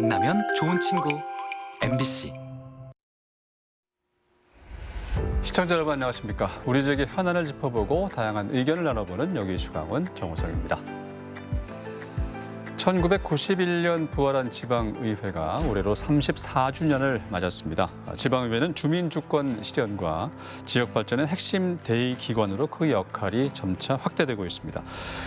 만나면 좋은 친구 MBC. 시청자 여러분 안녕하십니까? 우리 지역의 현안을 짚어보고 다양한 의견을 나눠보는 여기 주강원 정호성입니다. 1991년 부활한 지방의회가 올해로 34주년을 맞았습니다. 지방의회는 주민주권 실현과 지역발전의 핵심 대의기관으로 그 역할이 점차 확대되고 있습니다.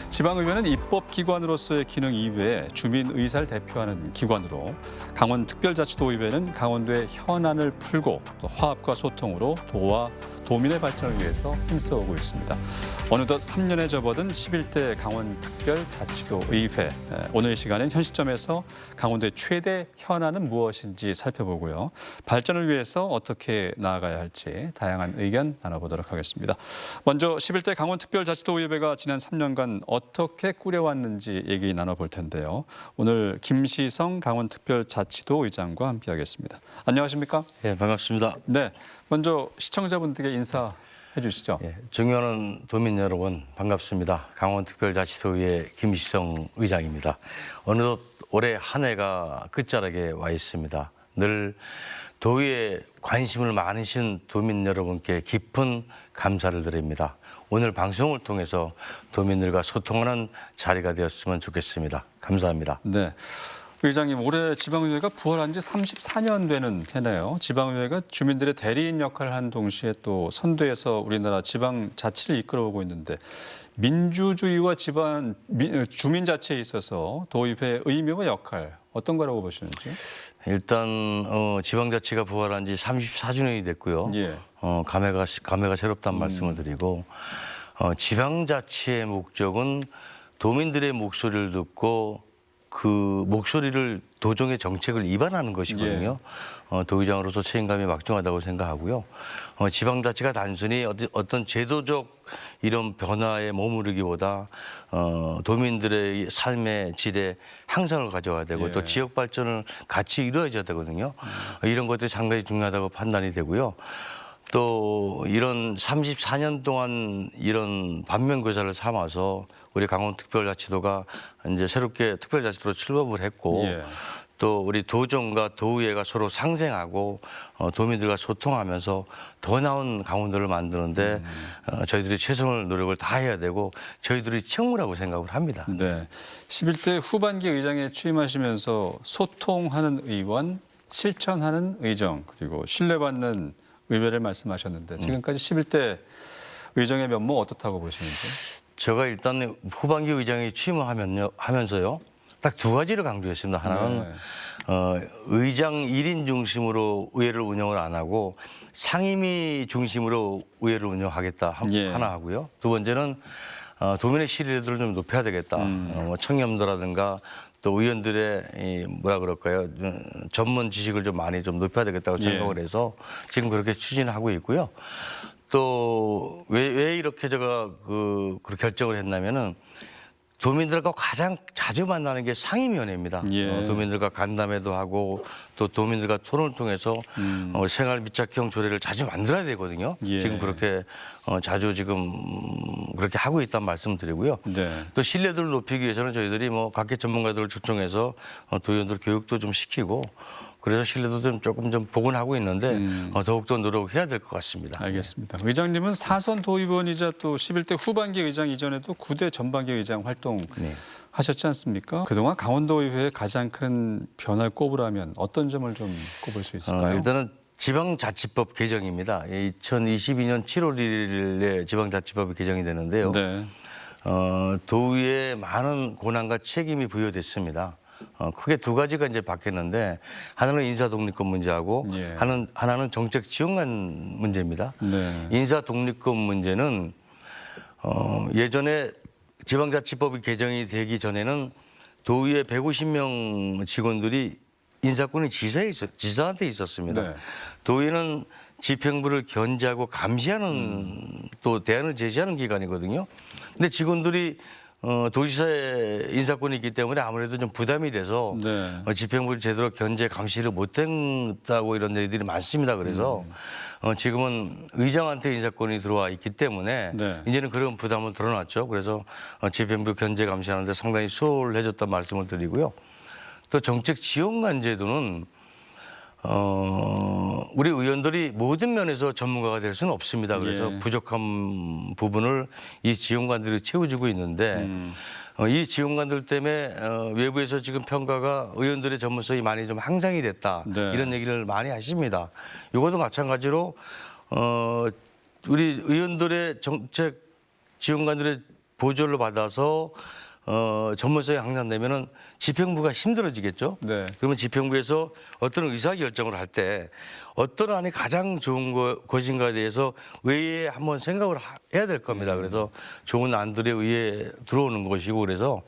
지방의회는 입법기관으로서의 기능 이외에 주민의사를 대표하는 기관으로, 강원특별자치도의회는 강원도의 현안을 풀고 또 화합과 소통으로 도와 도민의 발전을 위해서 힘써오고 있습니다. 어느덧 3년에 접어든 11대 강원특별자치도의회. 오늘 시간엔 현 시점에서 강원도의 최대 현안은 무엇인지 살펴보고요. 발전을 위해서 어떻게 나아가야 할지 다양한 의견 나눠보도록 하겠습니다. 먼저 11대 강원특별자치도의회가 지난 3년간 어떻게 꾸려왔는지 얘기 나눠볼 텐데요. 오늘 김시성 강원특별자치도 의장과 함께하겠습니다. 안녕하십니까? 예, 반갑습니다. 네, 먼저 시청자분들께 인사해 주시죠. 예, 존경하는 도민 여러분 반갑습니다. 강원특별자치도의회 김시성 의장입니다. 어느덧 올해 한 해가 끝자락에 와 있습니다. 늘 도의에 관심을 많으신 도민 여러분께 깊은 감사를 드립니다. 오늘 방송을 통해서 도민들과 소통하는 자리가 되었으면 좋겠습니다. 감사합니다. 네. 의장님, 올해 지방의회가 부활한 지 34년 되는 해네요. 지방의회가 주민들의 대리인 역할을 한 동시에 또 선도에서 우리나라 지방자치를 이끌어오고 있는데, 민주주의와 주민자치에 있어서 도의회의 의미와 역할 어떤 거라고 보시는지? 일단 지방자치가 부활한 지 34주년이 됐고요. 예. 감회가 새롭다는 말씀을 드리고, 지방자치의 목적은 도민들의 목소리를 듣고 그 목소리를 도정의 정책을 입안하는 것이거든요. 도의장으로서 책임감이 막중하다고 생각하고요. 지방자치가 단순히 어떤 제도적 이런 변화에 머무르기보다 도민들의 삶의 질에 향상을 가져와야 되고 또 지역 발전을 같이 이루어져야 되거든요. 이런 것들이 상당히 중요하다고 판단이 되고요. 또 이런 34년 동안 이런 반면교사를 삼아서 우리 강원특별자치도가 이제 새롭게 특별자치도로 출범을 했고 또 우리 도정과 도의회가 서로 상생하고 도민들과 소통하면서 더 나은 강원도를 만드는데 저희들이 최선을 노력을 다해야 되고 저희들이 책무라고 생각을 합니다. 네. 11대 후반기 의장에 취임하시면서 소통하는 의원, 실천하는 의정, 그리고 신뢰받는 의회를 말씀하셨는데 지금까지 11대 의정의 면모 어떻다고 보시는지? 제가 일단 후반기 의장에 취임을 하면서요. 딱 두 가지를 강조했습니다. 하나는 의장 1인 중심으로 의회를 운영을 안 하고 상임위 중심으로 의회를 운영하겠다 하나 하고요. 두 번째는 도민의 신뢰도를 좀 높여야 되겠다. 청렴도라든가 또 의원들의 뭐라 그럴까요? 전문 지식을 좀 많이 좀 높여야 되겠다고 생각을 해서 지금 그렇게 추진하고 있고요. 또 왜 이렇게 제가 그렇게 결정을 했냐면은 도민들과 가장 자주 만나는 게 상임위원회입니다. 도민들과 간담회도 하고 또 도민들과 토론을 통해서 생활 밀착형 조례를 자주 만들어야 되거든요. 지금 그렇게 자주 지금 그렇게 하고 있다는 말씀드리고요. 또 신뢰도를 높이기 위해서는 저희들이 각계 전문가들을 초청해서 도의원들 교육도 좀 시키고 그래서 신뢰도 좀 조금 복원하고 있는데 더욱더 노력해야 될 것 같습니다. 알겠습니다. 의장님은 4선 도의원이자 또 11대 후반기 의장 이전에도 9대 전반기 의장 활동하셨지 않습니까? 그동안 강원도의회의 가장 큰 변화를 꼽으라면 어떤 점을 좀 꼽을 수 있을까요? 일단은 지방자치법 개정입니다. 2022년 7월 1일에 지방자치법이 개정이 되는데요. 도의회에 많은 권한과 책임이 부여됐습니다. 크게 두 가지가 이제 바뀌었는데 하나는 인사 독립권 문제하고 하나는 정책 지원관 문제입니다. 인사 독립권 문제는 예전에 지방자치법이 개정이 되기 전에는 도의회 150명 직원들이 인사권이 지사한테 있었습니다. 도의회는 집행부를 견제하고 감시하는 또 대안을 제시하는 기관이거든요. 근데 직원들이 도지사의 인사권이 있기 때문에 아무래도 좀 부담이 돼서 집행부를 제대로 견제 감시를 못했다고 이런 얘기들이 많습니다. 그래서 지금은 의장한테 인사권이 들어와 있기 때문에 이제는 그런 부담을 덜어놨죠. 그래서 집행부 견제 감시하는데 상당히 수월해졌다는 말씀을 드리고요. 또 정책 지원관 제도는 우리 의원들이 모든 면에서 전문가가 될 수는 없습니다. 그래서 예. 부족한 부분을 이 지원관들이 채워주고 있는데 이 지원관들 때문에 외부에서 지금 평가가 의원들의 전문성이 많이 좀 향상이 됐다. 네. 이런 얘기를 많이 하십니다. 이것도 마찬가지로 우리 의원들의 정책 지원관들의 보조를 받아서 전문성이 향상되면은 집행부가 힘들어지겠죠. 네. 그러면 집행부에서 어떤 의사결정을 할 때 어떤 안이 가장 좋은 것인가에 대해서 의회에 한번 생각을 해야 될 겁니다. 그래서 좋은 안들이 의회에 들어오는 것이고 그래서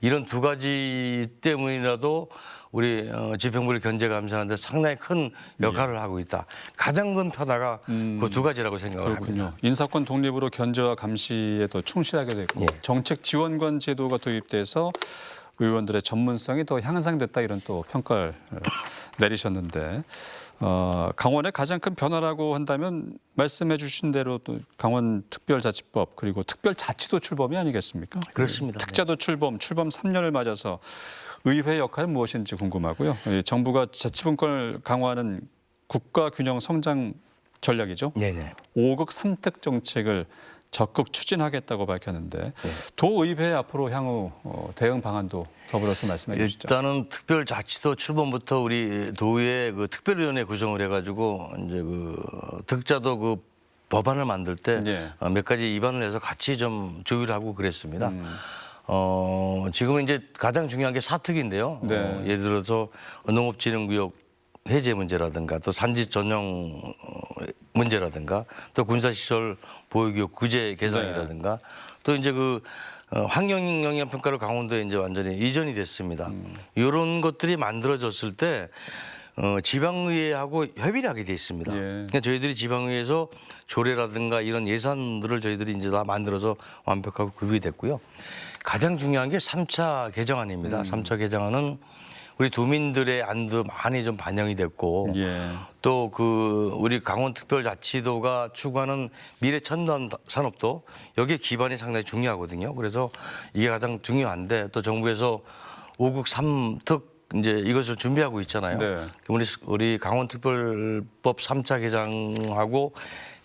이런 두 가지 때문이라도 우리 집행부를 견제 감시하는 데 상당히 큰 역할을 하고 있다. 가장 큰 변화가 그 두 가지라고 생각을 그렇군요. 합니다. 인사권 독립으로 견제와 감시에 더 충실하게 됐고 예. 정책 지원관 제도가 도입돼서 의원들의 전문성이 더 향상됐다 이런 또 평가를 내리셨는데 강원의 가장 큰 변화라고 한다면 말씀해 주신 대로 또 강원특별자치법 그리고 특별자치도 출범이 아니겠습니까? 그렇습니다. 특자도 출범 3년을 맞아서 의회 역할은 무엇인지 궁금하고요. 정부가 자치분권을 강화하는 국가균형 성장 전략이죠. 네네. 5급 3특 정책을 적극 추진하겠다고 밝혔는데 도의회 앞으로 향후 대응 방안도 더불어서 말씀해 주시죠. 일단은 특별자치도 출범부터 우리 도의회 그 특별위원회 구성을 해가지고 이제 그 특자도 그 법안을 만들 때 몇 예. 가지 입안을 해서 같이 좀 조율하고 그랬습니다. 지금은 이제 가장 중요한 게 사특인데요. 네. 예를 들어서 농업진흥구역 해제 문제라든가 또 산지 전용 문제라든가 또 군사시설 보유구역 구제 개선이라든가 또 이제 그 환경 영향 평가를 강원도에 이제 완전히 이전이 됐습니다. 이런 것들이 만들어졌을 때 지방의회하고 협의를 하게 돼 있습니다. 예. 그러니까 저희들이 지방의회에서 조례라든가 이런 예산들을 저희들이 이제 다 만들어서 완벽하게 구비가 됐고요. 가장 중요한 게 3차 개정안입니다. 3차 개정안은 우리 도민들의 안도 많이 좀 반영이 됐고 예. 또 그 우리 강원특별자치도가 추구하는 미래 첨단 산업도 여기에 기반이 상당히 중요하거든요. 그래서 이게 가장 중요한데 또 정부에서 5국 3특 이제 이것을 준비하고 있잖아요. 네. 우리 강원특별법 3차 개정하고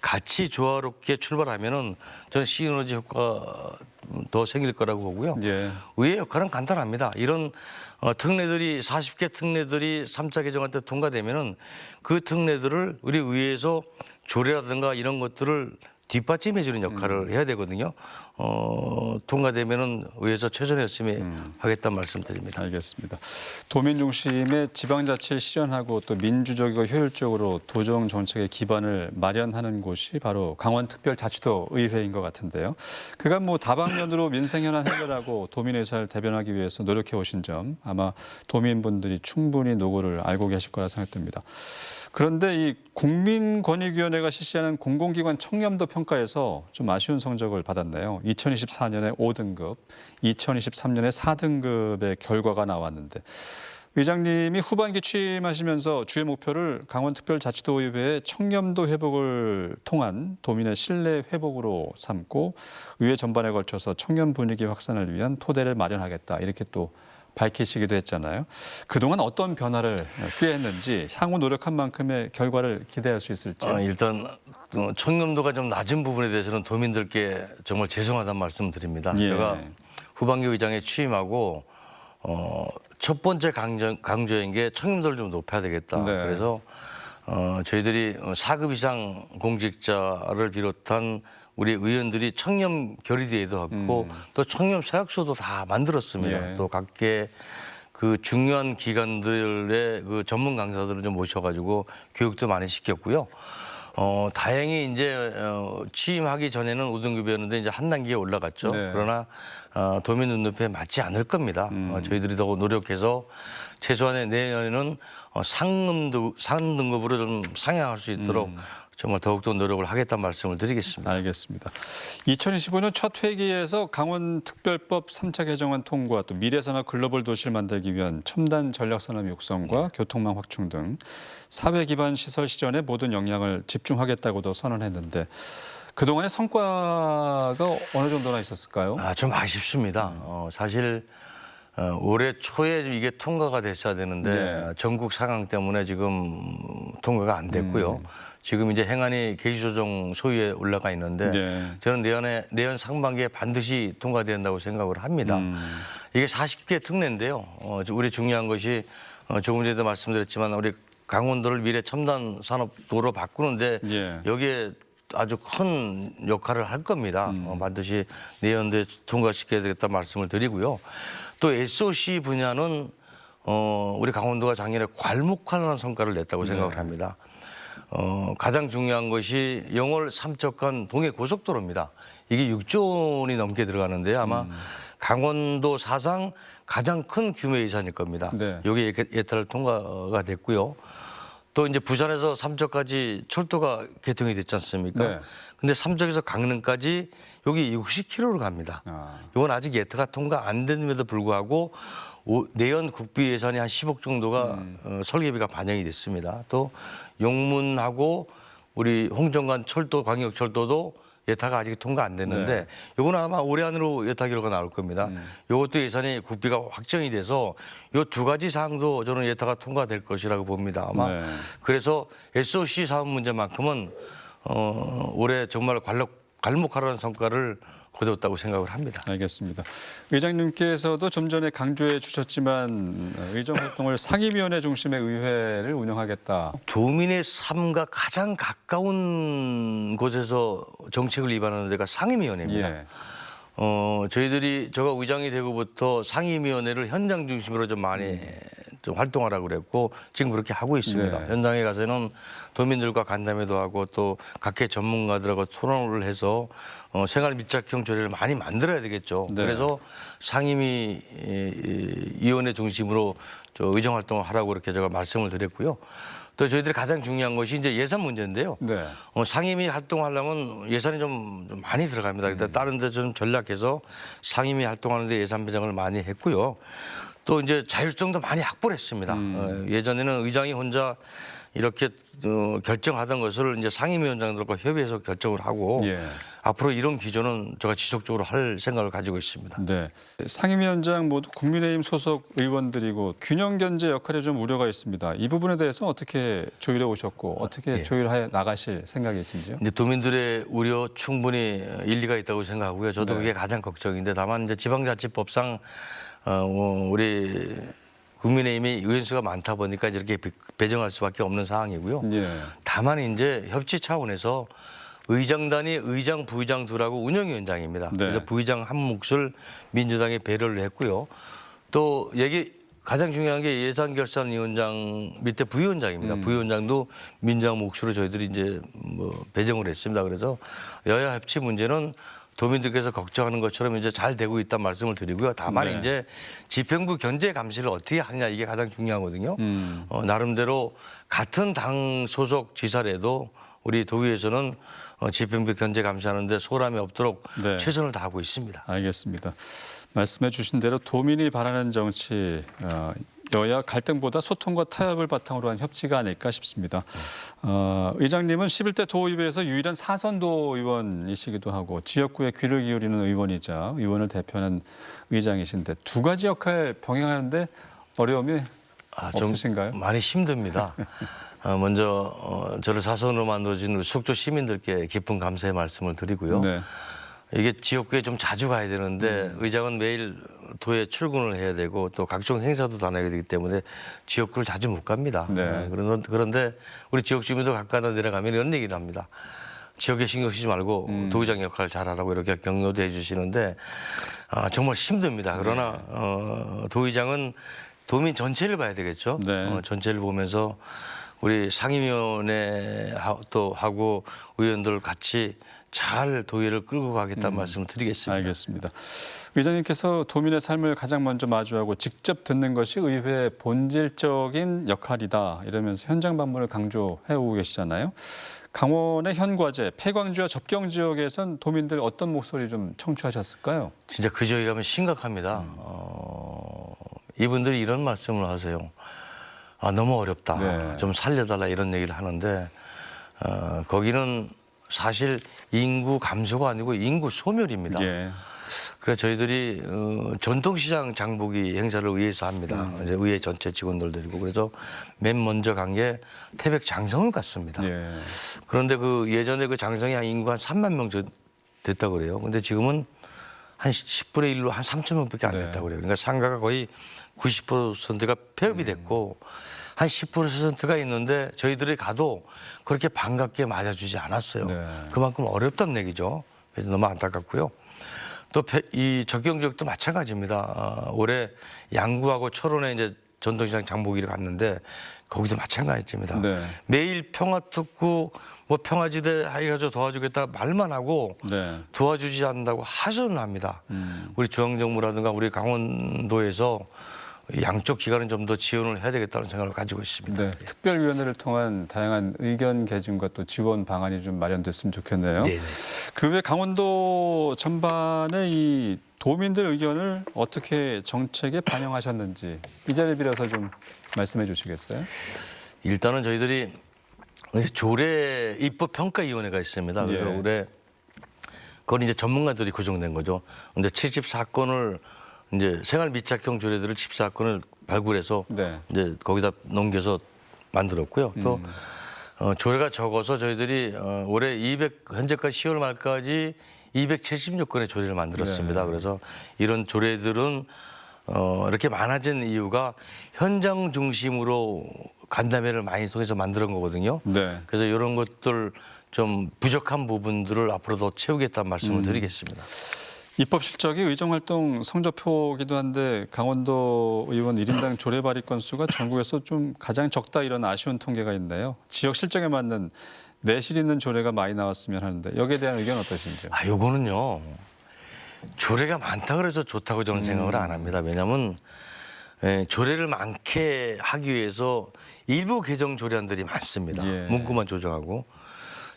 같이 조화롭게 출발하면은 저는 시너지 효과 더 생길 거라고 보고요. 예. 의회 역할은 간단합니다. 이런 특례들이 40개 특례들이 3차 개정할 때 통과되면은 그 특례들을 우리 의회에서 조례라든가 이런 것들을 뒷받침해주는 역할을 해야 되거든요. 통과되면은 의회에서 최선의 열심히 하겠다는 말씀드립니다. 알겠습니다. 도민 중심의 지방자치를 실현하고 또 민주적이고 효율적으로 도정 정책의 기반을 마련하는 곳이 바로 강원특별자치도 의회인 것 같은데요. 그간 뭐 다방면으로 민생 현안 해결하고 도민 의사를 대변하기 위해서 노력해 오신 점 아마 도민분들이 충분히 노고를 알고 계실 거라 생각됩니다. 그런데 이 국민권익위원회가 실시하는 공공기관 청렴도 평가에서 좀 아쉬운 성적을 받았네요. 2024년에 5등급, 2023년에 4등급의 결과가 나왔는데 의장님이 후반기 취임하시면서 주요 목표를 강원특별자치도의회의 청렴도 회복을 통한 도민의 신뢰 회복으로 삼고 의회 전반에 걸쳐서 청렴 분위기 확산을 위한 토대를 마련하겠다 이렇게 또 밝히시기도 했잖아요. 그동안 어떤 변화를 꾀했는지 향후 노력한 만큼의 결과를 기대할 수 있을지요. 일단 청렴도가 좀 낮은 부분에 대해서는 도민들께 정말 죄송하다는 말씀 드립니다. 예. 제가 후반기 의장에 취임하고 첫 번째 강조한 게 청렴도를 좀 높여야 되겠다. 네. 그래서 저희들이 4급 이상 공직자를 비롯한 우리 의원들이 청렴 결의대회도 하고 또 청렴 사역소도 다 만들었습니다. 예. 또 각계 그 중요한 기관들의 그 전문 강사들을 좀 모셔가지고 교육도 많이 시켰고요. 다행히 이제 취임하기 전에는 5등급이었는데 이제 한 단계 올라갔죠. 네. 그러나 도민 눈높이에 맞지 않을 겁니다. 저희들이 더 노력해서 최소한의 내년에는 상등급으로 좀 상향할 수 있도록 정말 더욱더 노력을 하겠다는 말씀을 드리겠습니다. 알겠습니다. 2025년 첫 회기에서 강원특별법 3차 개정안 통과 또 미래산업 글로벌 도시를 만들기 위한 첨단 전략산업 육성과 교통망 확충 등 사회 기반 시설 실현에 모든 역량을 집중하겠다고도 선언했는데 그동안의 성과가 어느 정도나 있었을까요? 좀 아쉽습니다. 사실 올해 초에 이게 통과가 됐어야 되는데 네. 전국 상황 때문에 지금 통과가 안 됐고요. 지금 이제 행안위 개시조정 소위에 올라가 있는데 네. 저는 내년 상반기에 반드시 통과된다고 생각을 합니다. 이게 40개 특례인데요. 우리 중요한 것이 조금 전에도 말씀드렸지만 우리 강원도를 미래 첨단 산업도로 바꾸는데 예. 여기에 아주 큰 역할을 할 겁니다. 반드시 내년도에 통과시켜야 되겠다 말씀을 드리고요. 또 SOC 분야는 우리 강원도가 작년에 괄목하는 성과를 냈다고 생각을 합니다. 가장 중요한 것이 영월 삼척간 동해 고속도로입니다. 이게 6조 원이 넘게 들어가는데요. 아마 강원도 사상 가장 큰 규모의 예산일 겁니다. 네. 여기 예탈 통과가 됐고요. 또 이제 부산에서 삼척까지 철도가 개통이 됐지 않습니까? 네. 근데 삼척에서 강릉까지 여기 60km로 갑니다. 이건 아직 예타가 통과 안 됐음에도 불구하고 내연 국비 예산이 한 10억 정도가 설계비가 반영이 됐습니다. 또 용문하고 우리 홍정간 철도 광역철도도 예타가 아직 통과 안 됐는데 네. 이거는 아마 올해 안으로 예타 결과가 나올 겁니다. 이것도 예산이 국비가 확정이 돼서 이 두 가지 사항도 저는 예타가 통과될 것이라고 봅니다. 아마 네. 그래서 SOC 사업 문제만큼은 올해 정말 괄목하라는 성과를 거뒀다고 생각을 합니다. 알겠습니다. 의장님께서도 좀 전에 강조해 주셨지만 의정 활동을 상임위원회 중심의 의회를 운영하겠다. 도민의 삶과 가장 가까운 곳에서 정책을 입안하는 데가 상임위원회입니다. 예. 저희들이 제가 의장이 되고부터 상임위원회를 현장 중심으로 좀 많이 좀 활동하라고 그랬고 지금 그렇게 하고 있습니다. 네. 현장에 가서는 도민들과 간담회도 하고 또 각계 전문가들하고 토론을 해서 생활 밀착형 조례를 많이 만들어야 되겠죠. 네. 그래서 상임위원회 중심으로 의정 활동을 하라고 이렇게 제가 말씀을 드렸고요. 또 저희들이 가장 중요한 것이 이제 예산 문제인데요. 네. 상임위 활동하려면 예산이 좀 많이 들어갑니다. 그러니까 다른 데 좀 전략해서 상임위 활동하는데 예산 배정을 많이 했고요. 또 이제 자율성도 많이 확보를 했습니다. 예전에는 의장이 혼자 이렇게 결정하던 것을 이제 상임위원장들과 협의해서 결정을 하고 예. 앞으로 이런 기조는 제가 지속적으로 할 생각을 가지고 있습니다. 네. 상임위원장 모두 국민의힘 소속 의원들이고 균형 견제 역할에 좀 우려가 있습니다. 이 부분에 대해서 어떻게 조율해 오셨고 어떻게 예. 조율해 나가실 생각이신지요? 이제 도민들의 우려 충분히 일리가 있다고 생각하고요. 저도 네. 그게 가장 걱정인데 다만 이제 지방자치법상 우리 국민의힘이 의원수가 많다 보니까 이렇게 배정할 수밖에 없는 상황이고요. 예. 다만 이제 협치 차원에서 의장단이 의장, 부의장 둘하고 운영위원장입니다. 네. 그래서 부의장 한 몫을 민주당에 배려를 했고요. 또 가장 중요한 게 예산결산위원장 밑에 부위원장입니다. 부위원장도 민주당 몫으로 저희들이 이제 배정을 했습니다. 그래서 여야 협치 문제는 도민들께서 걱정하는 것처럼 이제 잘 되고 있다는 말씀을 드리고요. 다만 네. 이제 집행부 견제 감시를 어떻게 하느냐 이게 가장 중요하거든요. 나름대로 같은 당 소속 지사라도 우리 도의에서는 집행부 견제 감시하는데 소람이 없도록 네. 최선을 다하고 있습니다. 알겠습니다. 말씀해 주신 대로 도민이 바라는 정치, 여야 갈등보다 소통과 타협을 바탕으로 한 협치가 아닐까 싶습니다. 의장님은 11대 도의회에서 유일한 사선도 의원이시기도 하고 지역구에 귀를 기울이는 의원이자 의원을 대표하는 의장이신데 두 가지 역할 병행하는데 어려움이 좀 없으신가요? 많이 힘듭니다. 먼저 저를 사선으로 만들어준 속초 시민들께 깊은 감사의 말씀을 드리고요. 네. 이게 지역구에 좀 자주 가야 되는데 의장은 매일 도에 출근을 해야 되고 또 각종 행사도 다녀야 되기 때문에 지역구를 자주 못 갑니다. 네. 그런데 우리 지역 주민들 가까이 내려가면 이런 얘기를 합니다. 지역에 신경 쓰지 말고 도의장 역할 잘하라고 이렇게 격려도 해주시는데 정말 힘듭니다. 그러나 도의장은 도민 전체를 봐야 되겠죠. 네. 전체를 보면서 우리 상임위원회 또 하고 의원들 같이 잘 도의회를 끌고 가겠다는 말씀을 드리겠습니다. 알겠습니다. 의장님께서 도민의 삶을 가장 먼저 마주하고 직접 듣는 것이 의회의 본질적인 역할이다 이러면서 현장 방문을 강조해 오고 계시잖아요. 강원의 현과제, 폐광지와 접경 지역에선 도민들 어떤 목소리 좀 청취하셨을까요? 진짜 그 지역에 가면 심각합니다. 이분들이 이런 말씀을 하세요. 너무 어렵다. 네. 좀 살려달라 이런 얘기를 하는데 거기는 사실 인구 감소가 아니고 인구 소멸입니다. 예. 그래서 저희들이 전통시장 장보기 행사를 의회에서 합니다. 이제 의회 전체 직원들 데리고 그래서 맨 먼저 간 게 태백 장성을 갔습니다. 예. 그런데 그 예전에 그 장성이 한 인구가 한 3만 명 됐다고 그래요. 근데 지금은 한 10분의 1로 한 3천 명밖에 안 네. 됐다고 그래요. 그러니까 상가가 거의 90%가 폐업이 됐고 한 10%가 있는데 저희들이 가도 그렇게 반갑게 맞아주지 않았어요. 네. 그만큼 어렵다는 얘기죠. 그래서 너무 안타깝고요. 또 이 적경 지역도 마찬가지입니다. 올해 양구하고 철원에 이제 전통시장 장보기를 갔는데 거기도 마찬가지입니다. 네. 매일 평화특구 뭐 평화지대 해가지고 도와주겠다 말만 하고 네. 도와주지 않는다고 하소연을 합니다. 우리 중앙정부라든가 우리 강원도에서 양쪽 기관은 좀 더 지원을 해야 되겠다는 생각을 가지고 있습니다. 네. 특별위원회를 통한 다양한 의견 개진과 또 지원 방안이 좀 마련됐으면 좋겠네요. 네네. 그 외 강원도 전반의 이 도민들 의견을 어떻게 정책에 반영하셨는지 이 자리를 빌어서 좀 말씀해 주시겠어요? 일단은 저희들이 조례 입법평가위원회가 있습니다. 그래서 예. 올해 그건 이제 전문가들이 구성된 거죠. 근데 74건을 이제 생활 밀착형 조례들을 74건을 발굴해서 네. 이제 거기다 넘겨서 만들었고요. 또 조례가 적어서 저희들이 올해 현재까지 10월 말까지 276건의 조례를 만들었습니다. 네. 그래서 이런 조례들은 이렇게 많아진 이유가 현장 중심으로 간담회를 많이 통해서 만드는 거거든요. 네. 그래서 이런 것들 좀 부족한 부분들을 앞으로 더 채우겠다는 말씀을 드리겠습니다. 입법 실적이 의정활동 성적표기도 한데 강원도 의원 1인당 조례 발의 건수가 전국에서 좀 가장 적다 이런 아쉬운 통계가 있는데요. 지역 실정에 맞는 내실 있는 조례가 많이 나왔으면 하는데 여기에 대한 의견 어떠신지요? 요거는요. 조례가 많다 그래서 좋다고 저는 생각을 안 합니다. 왜냐하면 조례를 많게 하기 위해서 일부 개정 조례안들이 많습니다. 예. 문구만 조정하고.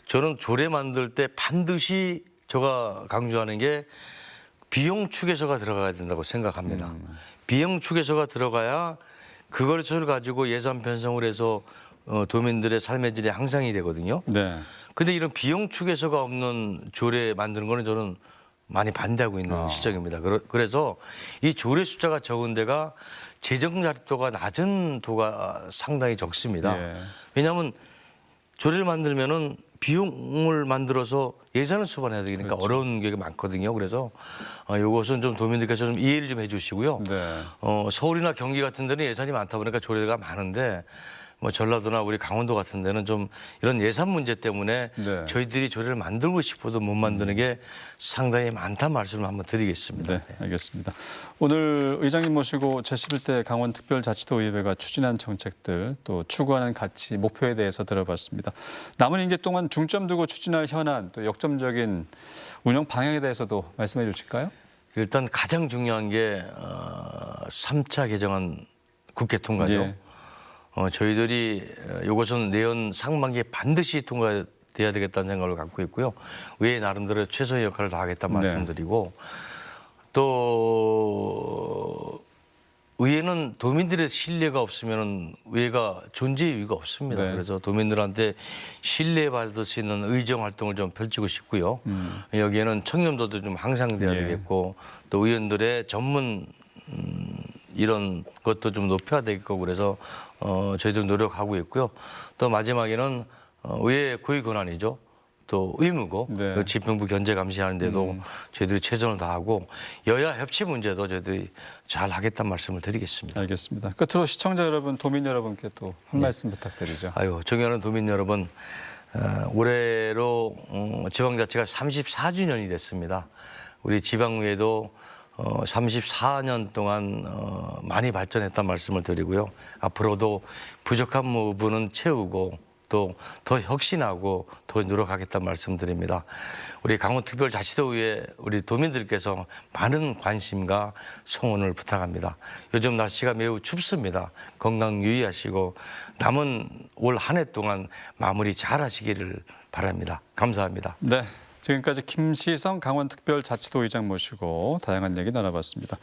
저는 조례 만들 때 반드시 제가 강조하는 게 비용 축에서가 들어가야 된다고 생각합니다. 비용 축에서가 들어가야 그것을 가지고 예산 편성을 해서 도민들의 삶의 질이 향상이 되거든요. 네. 근데 이런 비용 축에서가 없는 조례 만드는 거는 저는 많이 반대하고 있는 시점입니다. 그래서 이 조례 숫자가 적은 데가 재정 자립도가 낮은 도가 상당히 적습니다. 예. 왜냐하면 조례를 만들면은 비용을 만들어서 예산을 수반해야 되니까 그렇죠. 어려운 게 많거든요. 그래서 이것은 좀 도민들께서 좀 이해를 좀 해주시고요. 네. 서울이나 경기 같은 데는 예산이 많다 보니까 조례가 많은데 뭐 전라도나 우리 강원도 같은 데는 좀 이런 예산 문제 때문에 네. 저희들이 조례를 만들고 싶어도 못 만드는 게 상당히 많다는 말씀을 한번 드리겠습니다. 네, 알겠습니다. 오늘 의장님 모시고 제11대 강원특별자치도의회가 추진한 정책들 또 추구하는 가치, 목표에 대해서 들어봤습니다. 남은 임기 동안 중점 두고 추진할 현안 또 역점적인 운영 방향에 대해서도 말씀해 주실까요? 일단 가장 중요한 게 3차 개정안 국회 통과죠. 예. 저희들이 이것은 내년 상반기에 반드시 통과돼야 되겠다는 생각을 갖고 있고요. 의회 나름대로 최소의 역할을 다하겠다는 네. 말씀드리고 또 의회는 도민들의 신뢰가 없으면 의회가 존재의 이유가 없습니다. 네. 그래서 도민들한테 신뢰받을 수 있는 의정 활동을 좀 펼치고 싶고요. 여기에는 청렴도도 좀 향상돼야 예. 되겠고 또 의원들의 전문 이런 것도 좀 높여야 되겠고 그래서 저희들 노력하고 있고요. 또 마지막에는 의회 고위 권한이죠. 또 의무고 네. 그 집행부 견제 감시하는 데도 저희들이 최선을 다하고 여야 협치 문제도 저희들이 잘 하겠다는 말씀을 드리겠습니다. 알겠습니다. 끝으로 시청자 여러분, 도민 여러분께 또 한 말씀 부탁드리죠. 존경하는 도민 여러분, 올해로 지방자치가 34주년이 됐습니다. 우리 지방의회도 34년 동안 많이 발전했다는 말씀을 드리고요. 앞으로도 부족한 부분은 채우고 또 더 혁신하고 더 노력하겠다는 말씀 드립니다. 우리 강원특별자치도의회 우리 도민들께서 많은 관심과 성원을 부탁합니다. 요즘 날씨가 매우 춥습니다. 건강 유의하시고 남은 올 한 해 동안 마무리 잘 하시기를 바랍니다. 감사합니다. 네. 지금까지 김시성 강원특별자치도 의장 모시고 다양한 얘기 나눠봤습니다.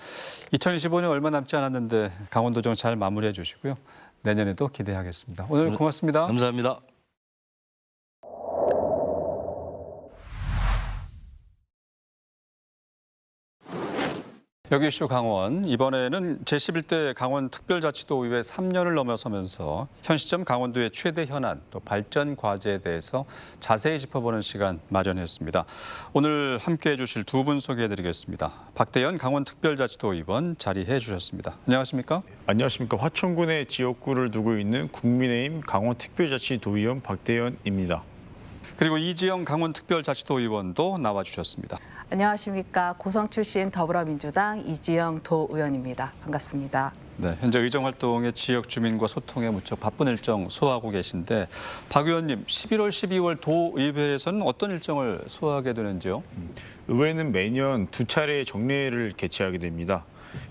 2025년 얼마 남지 않았는데 강원도정 잘 마무리해 주시고요. 내년에도 기대하겠습니다. 오늘 고맙습니다. 감사합니다. 여기 이슈 강원, 이번에는 제11대 강원특별자치도의회 3년을 넘어서면서 현 시점 강원도의 최대 현안, 또 발전 과제에 대해서 자세히 짚어보는 시간 마련했습니다. 오늘 함께해 주실 두 분 소개해드리겠습니다. 박대현 강원특별자치도의원 자리해 주셨습니다. 안녕하십니까? 안녕하십니까. 화천군의 지역구를 두고 있는 국민의힘 강원특별자치도의원 박대현입니다. 그리고 이지영 강원특별자치도의원도 나와주셨습니다. 안녕하십니까. 고성 출신 더불어민주당 이지영 도의원입니다. 반갑습니다. 네, 현재 의정 활동에 지역 주민과 소통에 무척 바쁜 일정 소화하고 계신데 박 의원님, 11월, 12월 도의회에서는 어떤 일정을 소화하게 되는지요? 의회는 매년 두 차례의 정례회를 개최하게 됩니다.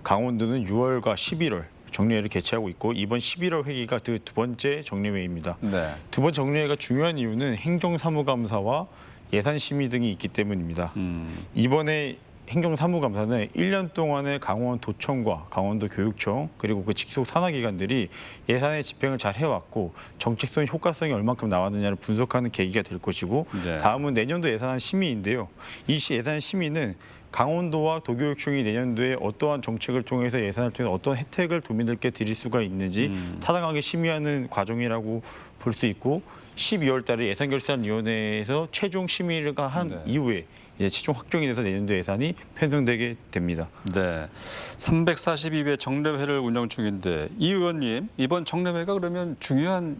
강원도는 6월과 11월 정례회를 개최하고 있고 이번 11월 회기가 그 두 번째 정례회입니다. 네. 두 번 정례회가 중요한 이유는 행정사무감사와 예산심의 등이 있기 때문입니다. 이번에 행정사무감사는 1년 동안의 강원도청과 강원도교육청 그리고 그 직속 산하기관들이 예산의 집행을 잘 해왔고 정책성 효과성이 얼만큼 나왔느냐를 분석하는 계기가 될 것이고 네. 다음은 내년도 예산 심의인데요. 이 예산 심의는 강원도와 도교육청이 내년도에 어떠한 정책을 통해서 예산을 통해서 어떤 혜택을 도민들께 드릴 수가 있는지 타당하게 심의하는 과정이라고 볼 수 있고 12월 달에 예산결산위원회에서 최종 심의가 한 네. 이후에 이제 최종 확정이 돼서 내년도 예산이 편성되게 됩니다. 네, 342회 정례회를 운영 중인데 이 의원님, 이번 정례회가 그러면 중요한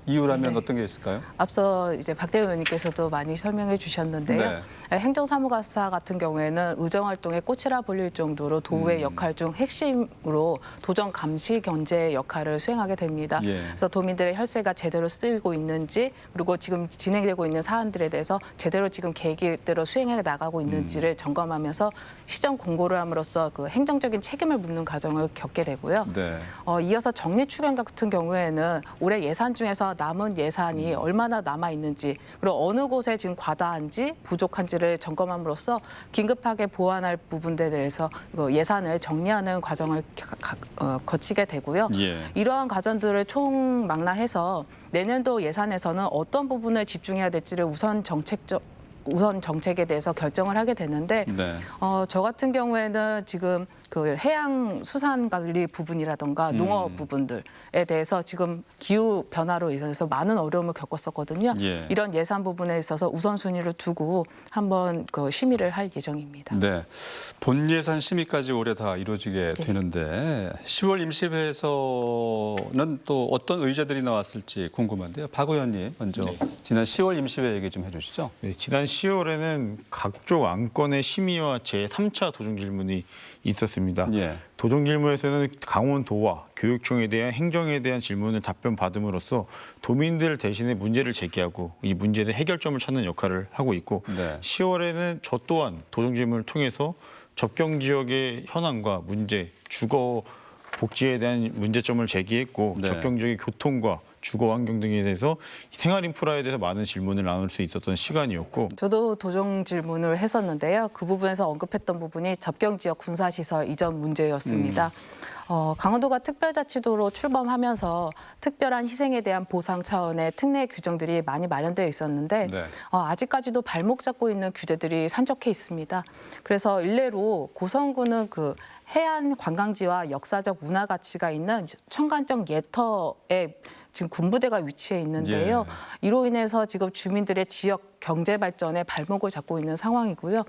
이유라면 네. 어떤 게 있을까요? 앞서 이제 박대현 의원님께서도 많이 설명해 주셨는데요. 행정사무감사 같은 경우에는 의정활동의 꽃이라 불릴 정도로 도의회 역할 중 핵심으로 도정 감시 견제 역할을 수행하게 됩니다. 예. 그래서 도민들의 혈세가 제대로 쓰이고 있는지 그리고 지금 진행되고 있는 사안들에 대해서 제대로 지금 계획대로 수행해 나가고 있는지를 점검하면서 시정 공고를 함으로써 그 행정적인 책임을 묻는 과정을 겪게 되고요. 네. 이어서 정리추경 같은 경우에는 올해 예산 중에서 남은 예산이 얼마나 남아 있는지 그리고 어느 곳에 지금 과다한지 부족한지를 점검함으로써 긴급하게 보완할 부분들에 대해서 예산을 정리하는 과정을 거치게 되고요. 예. 이러한 과정들을 총망라해서 내년도 예산에서는 어떤 부분을 집중해야 될지를 우선 정책에 대해서 결정을 하게 되는데 네. 저 같은 경우에는 지금 그 해양 수산 관리 부분이라던가 농업 부분들에 대해서 지금 기후 변화로 인해서 많은 어려움을 겪었었거든요. 예. 이런 예산 부분에 있어서 우선순위를 두고 한번 그 심의를 할 예정입니다. 네, 본 예산 심의까지 올해 다 이루어지게 네. 되는데 10월 임시회에서는 또 어떤 의제들이 나왔을지 궁금한데요. 박 의원님 먼저 지난 10월 임시회 얘기 좀 해주시죠. 네, 지난 10월에는 각종 안건의 심의와 제3차 도정 질문이 있었습니다. 예. 도정 질문에서는 강원도와 교육청에 대한 행정에 대한 질문을 답변 받음으로써 도민들 대신에 문제를 제기하고 이 문제의 해결점을 찾는 역할을 하고 있고 네. 10월에는 저 또한 도정 질문을 통해서 접경 지역의 현안과 문제, 주거 복지에 대한 문제점을 제기했고 네. 접경 지역의 교통과 주거 환경 등에 대해서 생활 인프라에 대해서 많은 질문을 나눌 수 있었던 시간이었고 저도 도정 질문을 했었는데요. 그 부분에서 언급했던 부분이 접경 지역 군사시설 이전 문제였습니다. 강원도가 특별자치도로 출범하면서 특별한 희생에 대한 보상 차원의 특례 규정들이 많이 마련되어 있었는데 네. 아직까지도 발목 잡고 있는 규제들이 산적해 있습니다. 그래서 일례로 고성군은 그 해안 관광지와 역사적 문화 가치가 있는 청간적 예터에 지금 군부대가 위치해 있는데요. 이로 인해서 지금 주민들의 지역 경제 발전에 발목을 잡고 있는 상황이고요.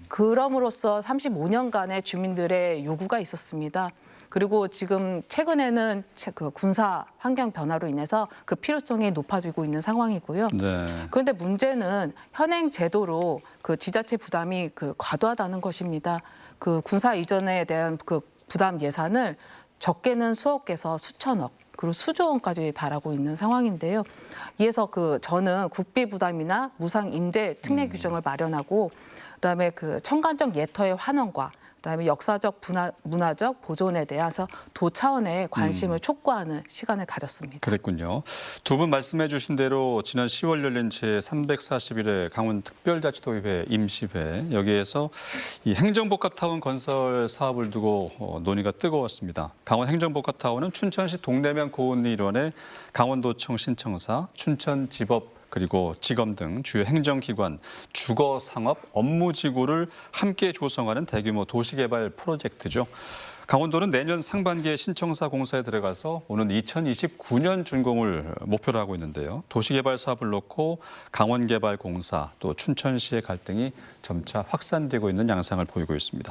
그럼으로써 35년간의 주민들의 요구가 있었습니다. 그리고 지금 최근에는 그 군사 환경 변화로 인해서 그 필요성이 높아지고 있는 상황이고요. 네. 그런데 문제는 현행 제도로 그 지자체 부담이 그 과도하다는 것입니다. 그 군사 이전에 대한 그 부담 예산을 적게는 수억 개에서 수천억 그리고 수조 원까지 달하고 있는 상황인데요. 이에서 저는 국비 부담이나 무상 임대 특례 규정을 마련하고 그다음에 그 청간적 예터의 환원과 그다음에 역사적 문화적 보존에 대해서 도 차원의 관심을 촉구하는 시간을 가졌습니다. 그랬군요. 두 분 말씀해 주신 대로 지난 10월 열린 제341회 강원특별자치도의회 임시회 여기에서 이 행정복합타운 건설 사업을 두고 논의가 뜨거웠습니다. 강원행정복합타운은 춘천시 동래면 고은리 일원의 강원도청 신청사, 춘천지법 그리고 지검 등 주요 행정기관, 주거상업, 업무지구를 함께 조성하는 대규모 도시개발 프로젝트죠. 강원도는 내년 상반기에 신청사 공사에 들어가서 오는 2029년 준공을 목표로 하고 있는데요. 도시개발 사업을 놓고 강원개발공사 또 춘천시의 갈등이 점차 확산되고 있는 양상을 보이고 있습니다.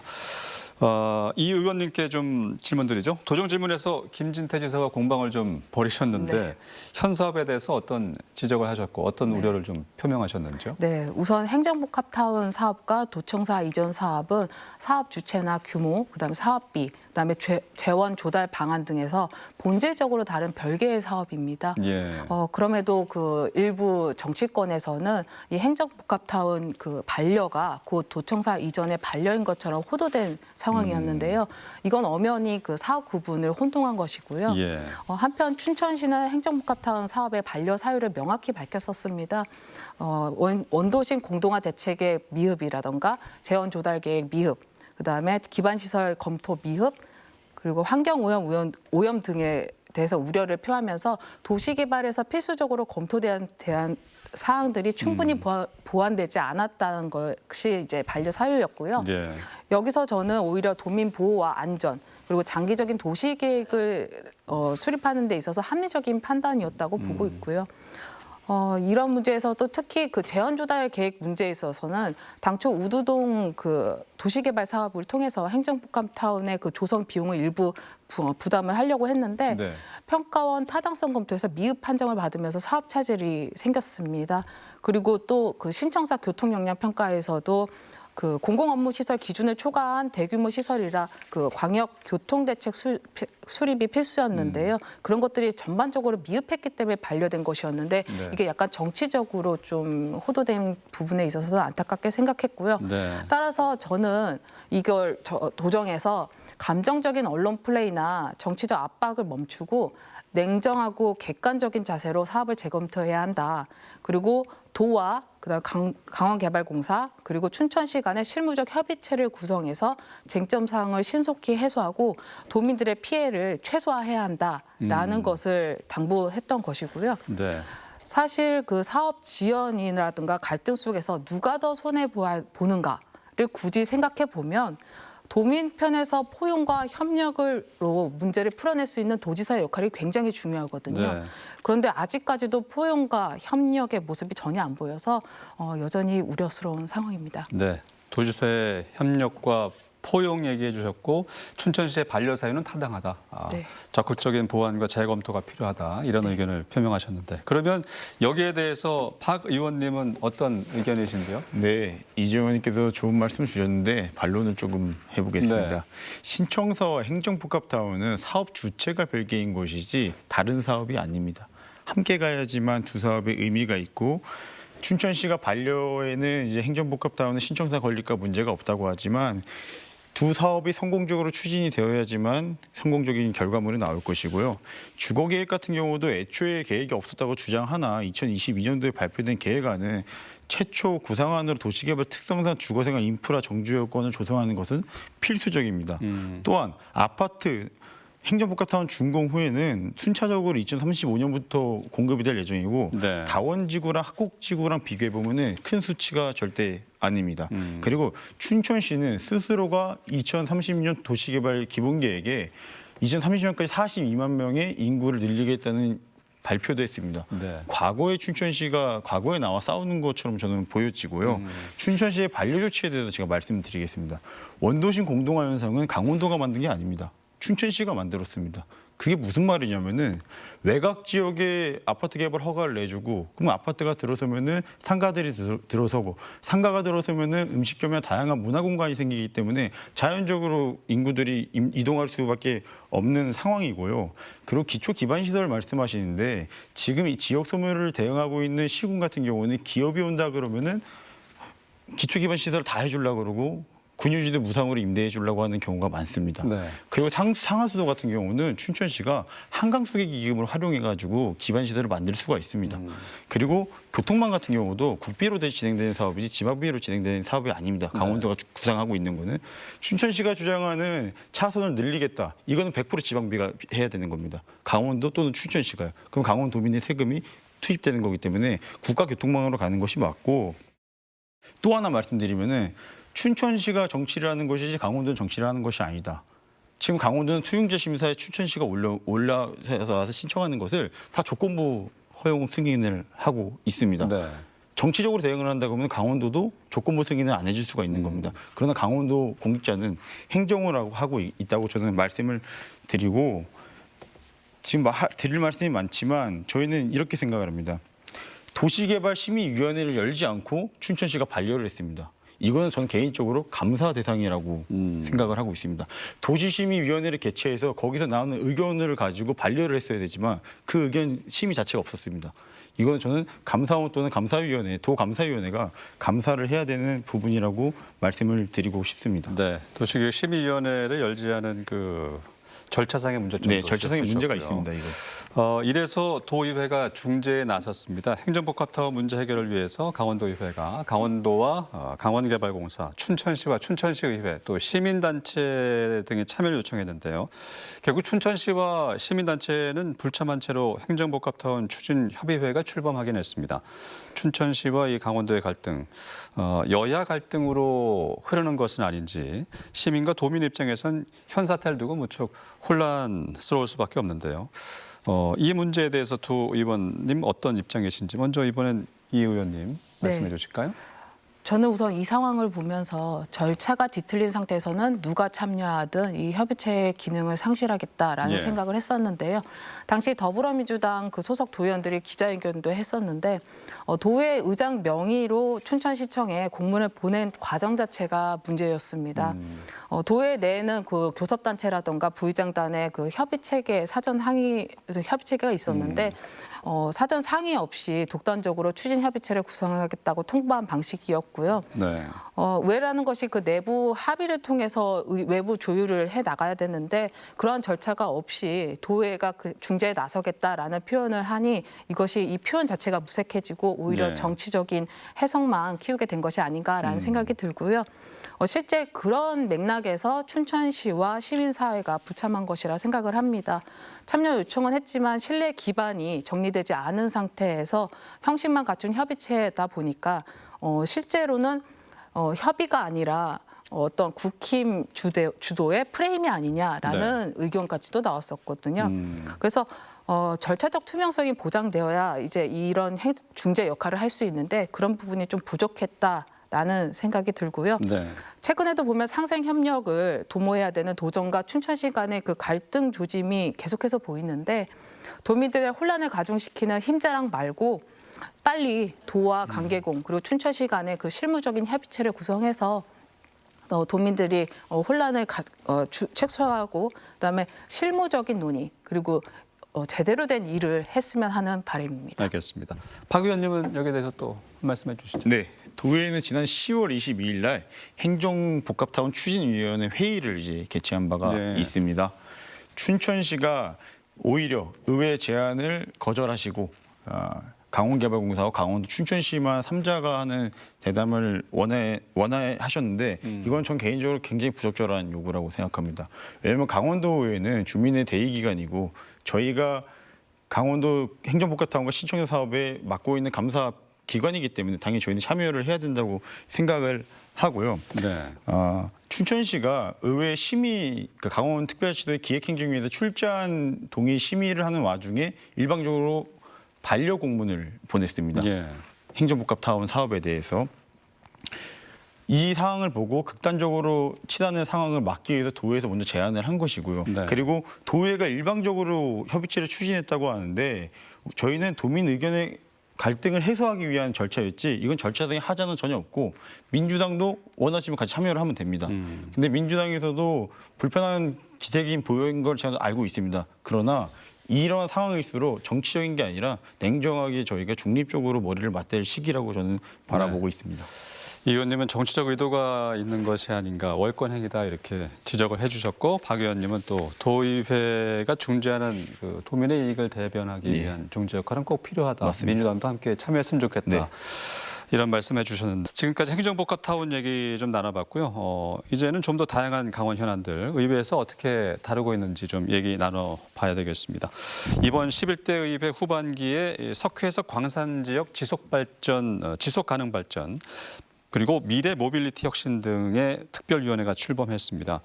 이 의원님께 좀 질문드리죠. 도정 질문에서 김진태 지사와 공방을 좀 벌이셨는데 네. 현 사업에 대해서 어떤 지적을 하셨고 어떤 우려를 좀 표명하셨는지요? 네, 우선 행정복합타운 사업과 도청사 이전 사업은 사업 주체나 규모, 그다음에 사업비, 그다음에 재원 조달 방안 등에서 본질적으로 다른 별개의 사업입니다. 예. 그럼에도 그 일부 정치권에서는 이 행정복합타운 그 반려가 곧 도청사 이전의 반려인 것처럼 호도된 상황이었는데요. 이건 엄연히 그 사업 구분을 혼동한 것이고요. 예. 한편 춘천시는 행정복합타운 사업의 반려 사유를 명확히 밝혔었습니다. 원도심 공동화 대책의 미흡이라던가 재원 조달 계획 미흡, 그다음에 기반시설 검토 미흡, 그리고 환경오염 등에 대해서 우려를 표하면서 도시개발에서 필수적으로 검토돼야 대한 사항들이 충분히 보완되지 않았다는 것이 이제 반려 사유였고요. 예. 여기서 저는 오히려 도민 보호와 안전 그리고 장기적인 도시 계획을 수립하는 데 있어서 합리적인 판단이었다고 보고 있고요. 이런 문제에서도 특히 그 재원 조달 계획 문제에 있어서는 당초 우두동 그 도시개발 사업을 통해서 행정복합타운의 그 조성 비용을 일부 부담을 하려고 했는데 네. 평가원 타당성 검토에서 미흡 판정을 받으면서 사업 차질이 생겼습니다. 그리고 또 그 신청사 교통 역량 평가에서도 그 공공업무시설 기준을 초과한 대규모 시설이라 그 광역 교통대책 수립이 필수였는데요. 그런 것들이 전반적으로 미흡했기 때문에 반려된 것이었는데 네. 이게 약간 정치적으로 좀 호도된 부분에 있어서 안타깝게 생각했고요. 네. 따라서 저는 이걸 도정에서 감정적인 언론 플레이나 정치적 압박을 멈추고 냉정하고 객관적인 자세로 사업을 재검토해야 한다. 그리고 도와 그다음 강원개발공사 그리고 춘천시 간의 실무적 협의체를 구성해서 쟁점 사항을 신속히 해소하고 도민들의 피해를 최소화해야 한다라는 것을 당부했던 것이고요. 네. 사실 그 사업 지연이라든가 갈등 속에서 누가 더 손해 보는가를 굳이 생각해 보면 도민 편에서 포용과 협력으로 문제를 풀어낼 수 있는 도지사의 역할이 굉장히 중요하거든요. 네. 그런데 아직까지도 포용과 협력의 모습이 전혀 안 보여서 여전히 우려스러운 상황입니다. 네. 도지사의 협력과 포용 얘기해 주셨고 춘천시의 반려 사유는 타당하다. 네. 적극적인 보완과 재검토가 필요하다. 이런 의견을 표명하셨는데 그러면 여기에 대해서 박 의원님은 어떤 의견이신데요? 네, 이재 의원님께서 좋은 말씀 주셨는데 반론을 조금 해보겠습니다. 네. 신청사와 행정복합타운은 사업 주체가 별개인 것이지 다른 사업이 아닙니다. 함께 가야지만 두 사업의 의미가 있고 춘천시가 반려에는 이제 행정복합타운은 신청사 건립과 문제가 없다고 하지만 두 사업이 성공적으로 추진이 되어야지만 성공적인 결과물이 나올 것이고요. 주거계획 같은 경우도 애초에 계획이 없었다고 주장하나 2022년도에 발표된 계획안은 최초 구상안으로 도시개발 특성상 주거생활 인프라 정주 여건을 조성하는 것은 필수적입니다. 또한 아파트 행정복합타운 준공 후에는 순차적으로 2035년부터 공급이 될 예정이고 네. 다원지구랑 학곡지구랑 비교해 보면은 큰 수치가 절대 아닙니다. 그리고 춘천시는 스스로가 2030년 도시개발 기본계획에 2030년까지 42만 명의 인구를 늘리겠다는 발표도 했습니다. 네. 과거에 춘천시가 과거에 나와 싸우는 것처럼 저는 보여지고요. 춘천시의 반려 조치에 대해서 제가 말씀드리겠습니다. 원도심 공동화 현상은 강원도가 만든 게 아닙니다. 춘천시가 만들었습니다. 그게 무슨 말이냐면은 외곽 지역에 아파트 개발 허가를 내주고 그럼 아파트가 들어서면은 상가들이 들어서고 상가가 들어서면은 음식점이나 다양한 문화 공간이 생기기 때문에 자연적으로 인구들이 이동할 수밖에 없는 상황이고요. 그리고 기초 기반 시설을 말씀하시는데 지금 이 지역 소멸을 대응하고 있는 시군 같은 경우는 기업이 온다 그러면은 기초 기반 시설을 다 해주려고 그러고 군유지도 무상으로 임대해 주려고 하는 경우가 많습니다. 네. 그리고 상하수도 같은 경우는 춘천시가 한강수계 기금을 활용해가지고 기반시설을 만들 수가 있습니다. 그리고 교통망 같은 경우도 국비로 진행되는 사업이지 지방비로 진행되는 사업이 아닙니다. 강원도가 구상하고 있는 거는 춘천시가 주장하는 차선을 늘리겠다. 이거는 100% 지방비가 해야 되는 겁니다. 강원도 또는 춘천시가요. 그럼 강원도민의 세금이 투입되는 거기 때문에 국가교통망으로 가는 것이 맞고, 또 하나 말씀드리면은 춘천시가 정치를 하는 것이지 강원도는 정치를 하는 것이 아니다. 지금 강원도는 투용제 심사에 춘천시가 올라서 신청하는 것을 다 조건부 허용 승인을 하고 있습니다. 네. 정치적으로 대응을 한다고 하면 강원도도 조건부 승인을 안 해줄 수가 있는 겁니다. 그러나 강원도 공직자는 행정을 하고 있다고 저는 말씀을 드리고, 지금 드릴 말씀이 많지만 저희는 이렇게 생각을 합니다. 도시개발심의위원회를 열지 않고 춘천시가 반려를 했습니다. 이거는 저는 개인적으로 감사 대상이라고 생각을 하고 있습니다. 도시심의위원회를 개최해서 거기서 나오는 의견을 가지고 반려를 했어야 되지만 그 의견 심의 자체가 없었습니다. 이건 저는 감사원 또는 감사위원회, 도감사위원회가 감사를 해야 되는 부분이라고 말씀을 드리고 싶습니다. 네. 도시교육심의위원회를 열지 않은 그 절차상의 문제점도 네, 절차상의 문제가 있었고요. 있습니다. 이거. 이래서 도의회가 중재에 나섰습니다. 행정복합타워 문제 해결을 위해서 강원도의회가 강원도와 강원개발공사, 춘천시와 춘천시의회, 또 시민단체 등의 참여를 요청했는데요. 결국 춘천시와 시민단체는 불참한 채로 행정복합타운 추진협의회가 출범하긴 했습니다. 춘천시와 이 강원도의 갈등, 여야 갈등으로 흐르는 것은 아닌지 시민과 도민 입장에선 현 사태를 두고 무척 혼란스러울 수밖에 없는데요. 이 문제에 대해서 두 의원님 어떤 입장이신지 먼저 이번엔 이 의원님 말씀해 주실까요? 저는 우선 이 상황을 보면서 절차가 뒤틀린 상태에서는 누가 참여하든 이 협의체의 기능을 상실하겠다라는 예. 생각을 했었는데요. 당시 더불어민주당 그 소속 도의원들이 기자회견도 했었는데 도의 의장 명의로 춘천시청에 공문을 보낸 과정 자체가 문제였습니다. 도의 내에는 그 교섭단체라든가 부의장단의 그 협의체계 사전 항의 협의체계가 있었는데 사전 상의 없이 독단적으로 추진 협의체를 구성하겠다고 통보한 방식이었고요. 네. 왜라는 것이 그 내부 합의를 통해서 외부 조율을 해 나가야 되는데 그러한 절차가 없이 도의회가 그 중재에 나서겠다라는 표현을 하니 이것이 이 표현 자체가 무색해지고 오히려 네. 정치적인 해석만 키우게 된 것이 아닌가라는 생각이 들고요. 실제 그런 맥락에서 춘천시와 시민사회가 부참한 것이라 생각을 합니다. 참여 요청은 했지만 신뢰 기반이 정리되지 않은 상태에서 형식만 갖춘 협의체다 보니까 실제로는 협의가 아니라 어떤 국힘 주도의 프레임이 아니냐라는 의견까지도 나왔었거든요. 그래서 절차적 투명성이 보장되어야 이제 이런 중재 역할을 할 수 있는데 그런 부분이 좀 부족했다라는 생각이 들고요. 네. 최근에도 보면 상생 협력을 도모해야 되는 도정과 춘천시 간의 그 갈등 조짐이 계속해서 보이는데 도민들의 혼란을 가중시키는 힘자랑 말고 빨리 도와 관계공 그리고 춘천시 간의 그 실무적인 협의체를 구성해서 도민들이 혼란을 최소화하고 그다음에 실무적인 논의 그리고 제대로 된 일을 했으면 하는 바람입니다. 알겠습니다. 박 의원님은 여기에 대해서 또 말씀해 주시죠. 네, 도의회는 지난 10월 22일 날 행정복합타운 추진위원회 회의를 이제 개최한 바가 네. 있습니다. 춘천시가 오히려 의회 제안을 거절하시고 강원개발공사와 강원도 춘천시만 3자가 하는 대담을 원하셨는데 이건 전 개인적으로 굉장히 부적절한 요구라고 생각합니다. 왜냐하면 강원도의회는 주민의 대의기관이고 저희가 강원도 행정복합타운과 시청자 사업에 맡고 있는 감사 기관이기 때문에 당연히 저희는 참여를 해야 된다고 생각을 하고요. 네. 춘천시가 의회 심의, 그러니까 강원특별시도의 기획행정위에서 출장 동의 심의를 하는 와중에 일방적으로 반려 공문을 보냈습니다. 예. 행정복합타운 사업에 대해서. 이 상황을 보고 극단적으로 치닫는 상황을 막기 위해서 도의회에서 먼저 제안을 한 것이고요. 네. 그리고 도의회가 일방적으로 협의체를 추진했다고 하는데 저희는 도민 의견의 갈등을 해소하기 위한 절차였지 이건 절차상의 하자는 전혀 없고 민주당도 원하시면 같이 참여를 하면 됩니다. 근데 민주당에서도 불편한 기색이 보인 걸 제가 알고 있습니다. 그러나 이런 상황일수록 정치적인 게 아니라 냉정하게 저희가 중립적으로 머리를 맞댈 시기라고 저는 바라보고 있습니다. 이 의원님은 정치적 의도가 있는 것이 아닌가 월권 행위다 이렇게 지적을 해주셨고 박 의원님은 또 도의회가 중재하는 그 도민의 이익을 대변하기 위한 중재 역할은 꼭 필요하다. 맞습니다. 민주당도 함께 참여했으면 좋겠다. 네. 이런 말씀해 주셨는데 지금까지 행정복합타운 얘기 좀 나눠봤고요. 이제는 좀 더 다양한 강원 현안들 의회에서 어떻게 다루고 있는지 좀 얘기 나눠봐야 되겠습니다. 이번 11대 의회 후반기에 석회석 광산 지역 지속 가능 발전 그리고 미래 모빌리티 혁신 등의 특별위원회가 출범했습니다.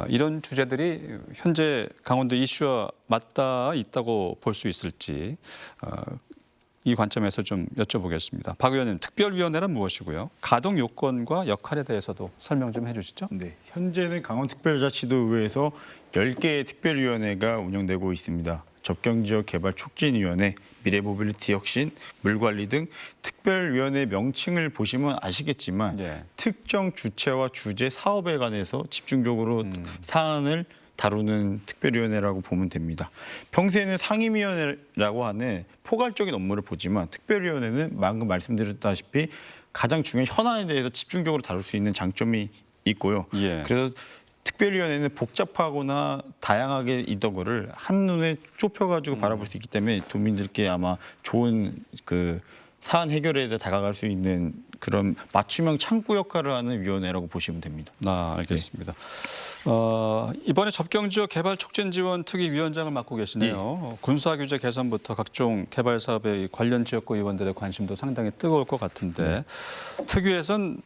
이런 주제들이 현재 강원도 이슈와 맞닿아 있다고 볼 수 있을지 이 관점에서 좀 여쭤보겠습니다. 박 의원님, 특별위원회란 무엇이고요? 가동 요건과 역할에 대해서도 설명 좀 해주시죠. 네, 현재는 강원특별자치도의회에서 10개의 특별위원회가 운영되고 있습니다. 접경지역 개발 촉진위원회, 미래모빌리티 혁신, 물관리 등 특별위원회 명칭을 보시면 아시겠지만 특정 주체와 주제 사업에 관해서 집중적으로 사안을 다루는 특별위원회라고 보면 됩니다. 평소에는 상임위원회라고 하는 포괄적인 업무를 보지만 특별위원회는 방금 말씀드렸다시피 가장 중요한 현안에 대해서 집중적으로 다룰 수 있는 장점이 있고요. 그래서 특별위원회는 복잡하거나 다양하게 있던 거를 한눈에 좁혀가지고 바라볼 수 있기 때문에 도민들께 아마 좋은 그 사안 해결에 다가갈 수 있는 그런 맞춤형 창구 역할을 하는 위원회라고 보시면 됩니다. 알겠습니다. 이번에 접경지역 개발 촉진 지원 특위 위원장을 맡고 계시네요. 군사 규제 개선부터 각종 개발 사업의 관련 지역구 의원들의 관심도 상당히 뜨거울 것 같은데 특위에선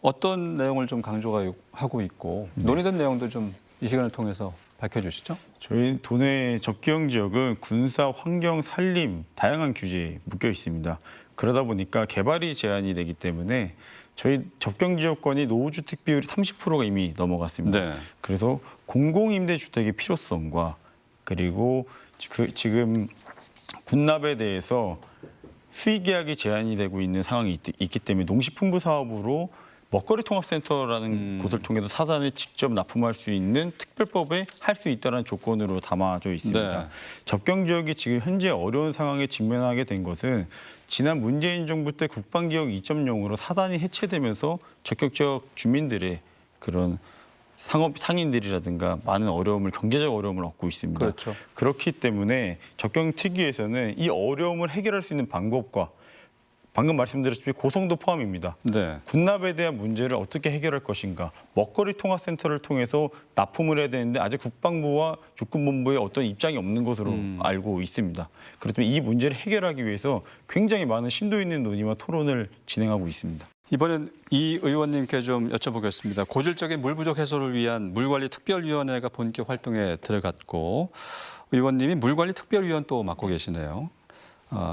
어떤 내용을 좀 강조하고 있고 논의된 내용도 좀 이 시간을 통해서 밝혀주시죠. 저희 도내 접경 지역은 군사, 환경, 산림 다양한 규제에 묶여 있습니다. 그러다 보니까 개발이 제한이 되기 때문에 저희 접경 지역권이 노후주택 비율이 30%가 이미 넘어갔습니다. 그래서 공공임대주택의 필요성과 그리고 지금 군납에 대해서 수의계약이 제한이 되고 있는 상황이 있기 때문에 농식품부 사업으로 먹거리 통합센터라는 곳을 통해서 사단에 직접 납품할 수 있는 특별법에 할 수 있다는 조건으로 담아져 있습니다. 접경 지역이 지금 현재 어려운 상황에 직면하게 된 것은 지난 문재인 정부 때 국방개혁 2.0으로 사단이 해체되면서 접경 지역 주민들의 그런 상인들이라든가 많은 경제적 어려움을 얻고 있습니다. 그렇기 때문에 접경 특위에서는 이 어려움을 해결할 수 있는 방법과 방금 말씀드렸다시피 고성도 포함입니다. 군납에 대한 문제를 어떻게 해결할 것인가. 먹거리 통합센터를 통해서 납품을 해야 되는데 아직 국방부와 육군본부에 어떤 입장이 없는 것으로 알고 있습니다. 그렇기 때문에 이 문제를 해결하기 위해서 굉장히 많은 심도 있는 논의와 토론을 진행하고 있습니다. 이번엔 이 의원님께 좀 여쭤보겠습니다. 고질적인 물 부족 해소를 위한 물관리 특별위원회가 본격 활동에 들어갔고 의원님이 물관리 특별위원 또 맡고 계시네요.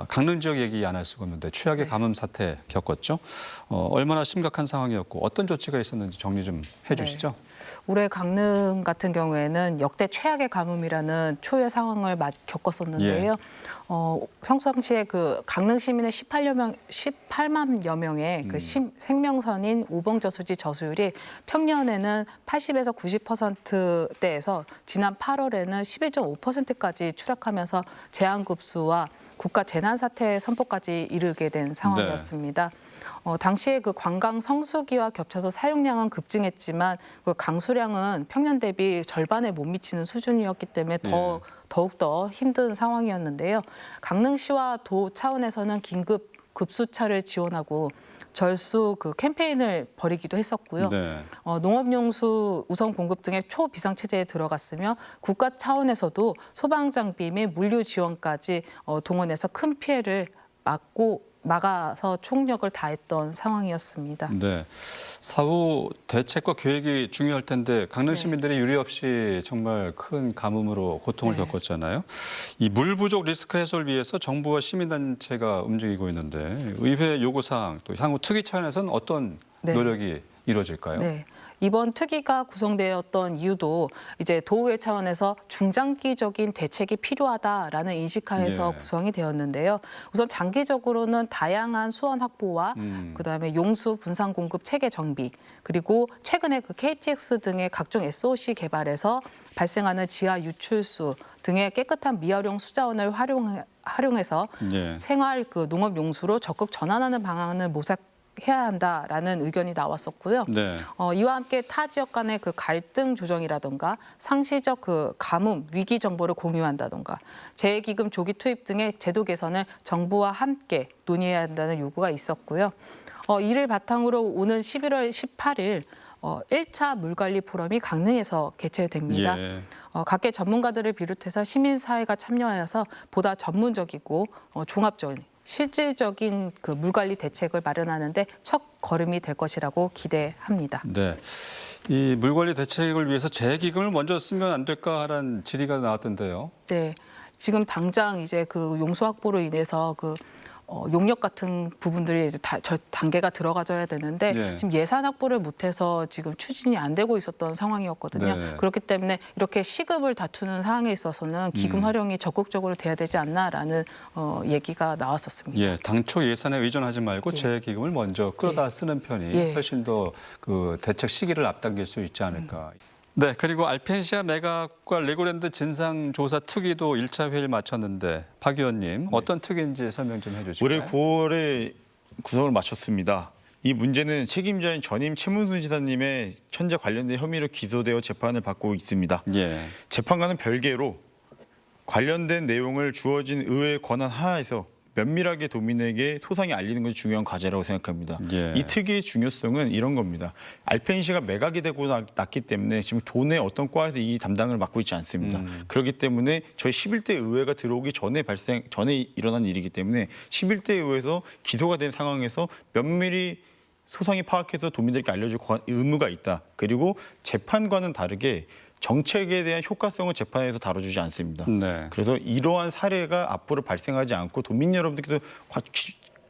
강릉 지역 얘기 안 할 수가 없는데 최악의 가뭄 사태 겪었죠. 얼마나 심각한 상황이었고 어떤 조치가 있었는지 정리 좀 해주시죠. 올해 강릉 같은 경우에는 역대 최악의 가뭄이라는 초유의 상황을 겪었었는데요. 평상시에 그 강릉 시민의 18만여 명의 그 생명선인 오봉저수지 저수율이 평년에는 80에서 90%대에서 지난 8월에는 11.5%까지 추락하면서 제한급수와 국가 재난사태 선포까지 이르게 된 상황이었습니다. 당시에 그 관광 성수기와 겹쳐서 사용량은 급증했지만 그 강수량은 평년 대비 절반에 못 미치는 수준이었기 때문에 더욱더 힘든 상황이었는데요. 강릉시와 도 차원에서는 긴급 급수차를 지원하고 절수 그 캠페인을 벌이기도 했었고요. 농업용수 우선 공급 등의 초비상체제에 들어갔으며 국가 차원에서도 소방장비 및 물류 지원까지 동원해서 큰 피해를 막아서 총력을 다했던 상황이었습니다. 사후 대책과 계획이 중요할 텐데 강릉 시민들이 유례 없이 정말 큰 가뭄으로 고통을 겪었잖아요. 이 물 부족 리스크 해소를 위해서 정부와 시민단체가 움직이고 있는데 의회 요구사항 또 향후 특위 차원에서는 어떤 노력이 이루어질까요? 이번 특위가 구성되었던 이유도 이제 도의회 차원에서 중장기적인 대책이 필요하다라는 인식하에서 구성이 되었는데요. 우선 장기적으로는 다양한 수원 확보와 그다음에 용수 분산 공급 체계 정비 그리고 최근에 그 KTX 등의 각종 SOC 개발에서 발생하는 지하 유출수 등의 깨끗한 미활용 수자원을 활용해서 생활 그 농업 용수로 적극 전환하는 방안을 모색해야 한다라는 의견이 나왔었고요. 이와 함께 타 지역 간의 그 갈등 조정이라든가 상시적 그 가뭄 위기 정보를 공유한다든가 재해기금 조기 투입 등의 제도 개선을 정부와 함께 논의해야 한다는 요구가 있었고요. 이를 바탕으로 오는 11월 18일 1차 물관리 포럼이 강릉에서 개최됩니다. 예. 각계 전문가들을 비롯해서 시민사회가 참여하여서 보다 전문적이고 종합적인 실질적인 그 물관리 대책을 마련하는데 첫 걸음이 될 것이라고 기대합니다. 네. 이 물관리 대책을 위해서 재기금을 먼저 쓰면 안 될까라는 질의가 나왔던데요. 네, 지금 당장 이제 그 용수 확보로 인해서 그 용역 같은 부분들이 이제 저 단계가 들어가져야 되는데 네. 지금 예산 확보를 못해서 지금 추진이 안 되고 있었던 상황이었거든요. 네. 그렇기 때문에 이렇게 시급을 다투는 상황에 있어서는 기금 활용이 적극적으로 돼야 되지 않나라는 얘기가 나왔었습니다. 예, 당초 예산에 의존하지 말고 예. 재기금을 먼저 끌어다 쓰는 편이 예. 훨씬 더 그 대책 시기를 앞당길 수 있지 않을까. 네, 그리고 알펜시아 매각과 레고랜드 진상조사 특위도 1차 회의를 마쳤는데 박 의원님 어떤 특위인지 설명 좀 해주실까요? 올해 9월에 구성을 마쳤습니다. 이 문제는 책임자인 전임 최문순 지사님의 천재 관련된 혐의로 기소되어 재판을 받고 있습니다. 예. 재판과는 별개로 관련된 내용을 주어진 의회의 권한 하에서 면밀하게 도민에게 소상히 알리는 것이 중요한 과제라고 생각합니다. 예. 이 특위의 중요성은 이런 겁니다. 알펜시가 매각이 되고 났기 때문에 지금 도내 어떤 과에서 이 담당을 맡고 있지 않습니다. 그렇기 때문에 저희 11대 의회가 들어오기 전에 일어난 일이기 때문에 11대 의회에서 기소가 된 상황에서 면밀히 소상히 파악해서 도민들에게 알려줄 의무가 있다. 그리고 재판과는 다르게 정책에 대한 효과성을 재판에서 다뤄주지 않습니다. 네. 그래서 이러한 사례가 앞으로 발생하지 않고 도민 여러분들께서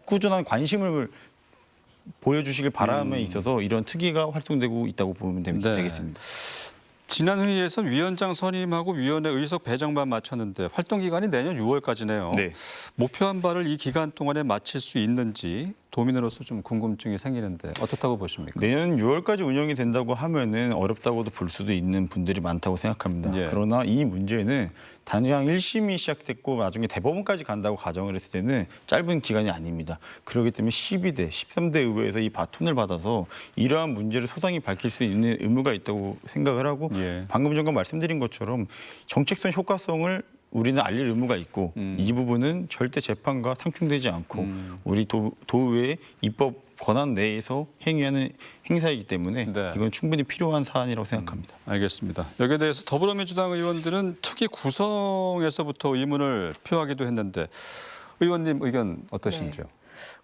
꾸준한 관심을 보여주시길 바람에 있어서 이런 특위가 활동되고 있다고 보면 네. 되겠습니다. 지난 회의에서는 위원장 선임하고 위원회 의석 배정만 마쳤는데 활동 기간이 내년 6월까지네요. 네. 목표한 바를 이 기간 동안에 마칠 수 있는지 도민으로서 좀 궁금증이 생기는데 어떻다고 보십니까? 내년 6월까지 운영이 된다고 하면은 어렵다고도 볼 수도 있는 분들이 많다고 생각합니다. 예. 그러나 이 문제는 당장 1심이 시작됐고 나중에 대법원까지 간다고 가정을 했을 때는 짧은 기간이 아닙니다. 그렇기 때문에 12대, 13대 의회에서 이 바톤을 받아서 이러한 문제를 소상히 밝힐 수 있는 의무가 있다고 생각을 하고 예. 방금 전에 말씀드린 것처럼 정책성 효과성을 우리는 알릴 의무가 있고 이 부분은 절대 재판과 상충되지 않고 우리 도의회 입법 권한 내에서 행위하는 행사이기 때문에 네. 이건 충분히 필요한 사안이라고 생각합니다. 알겠습니다. 여기에 대해서 더불어민주당 의원들은 특위 구성에서부터 의문을 표하기도 했는데 의원님 의견 어떠신지요?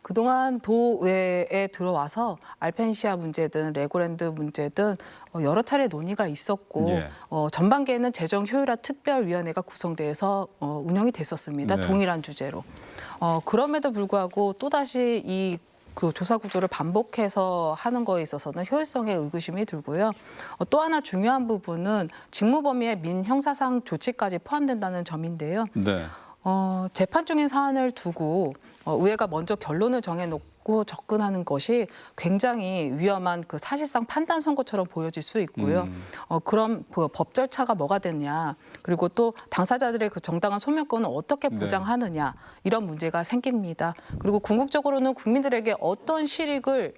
그동안 도의회에 들어와서 알펜시아 문제든 레고랜드 문제든 여러 차례 논의가 있었고 예. 전반기에는 재정 효율화 특별위원회가 구성돼서 운영이 됐었습니다. 네. 동일한 주제로. 그럼에도 불구하고 또다시 이 그 조사 구조를 반복해서 하는 거에 있어서는 효율성에 의구심이 들고요. 또 하나 중요한 부분은 직무 범위에 민형사상 조치까지 포함된다는 점인데요. 네. 재판 중인 사안을 두고 의회가 먼저 결론을 정해놓고 접근하는 것이 굉장히 위험한 그 사실상 판단 선고처럼 보여질 수 있고요. 그럼 그 법 절차가 뭐가 되냐, 그리고 또 당사자들의 그 정당한 소명권을 어떻게 보장하느냐 이런 문제가 생깁니다. 그리고 궁극적으로는 국민들에게 어떤 실익을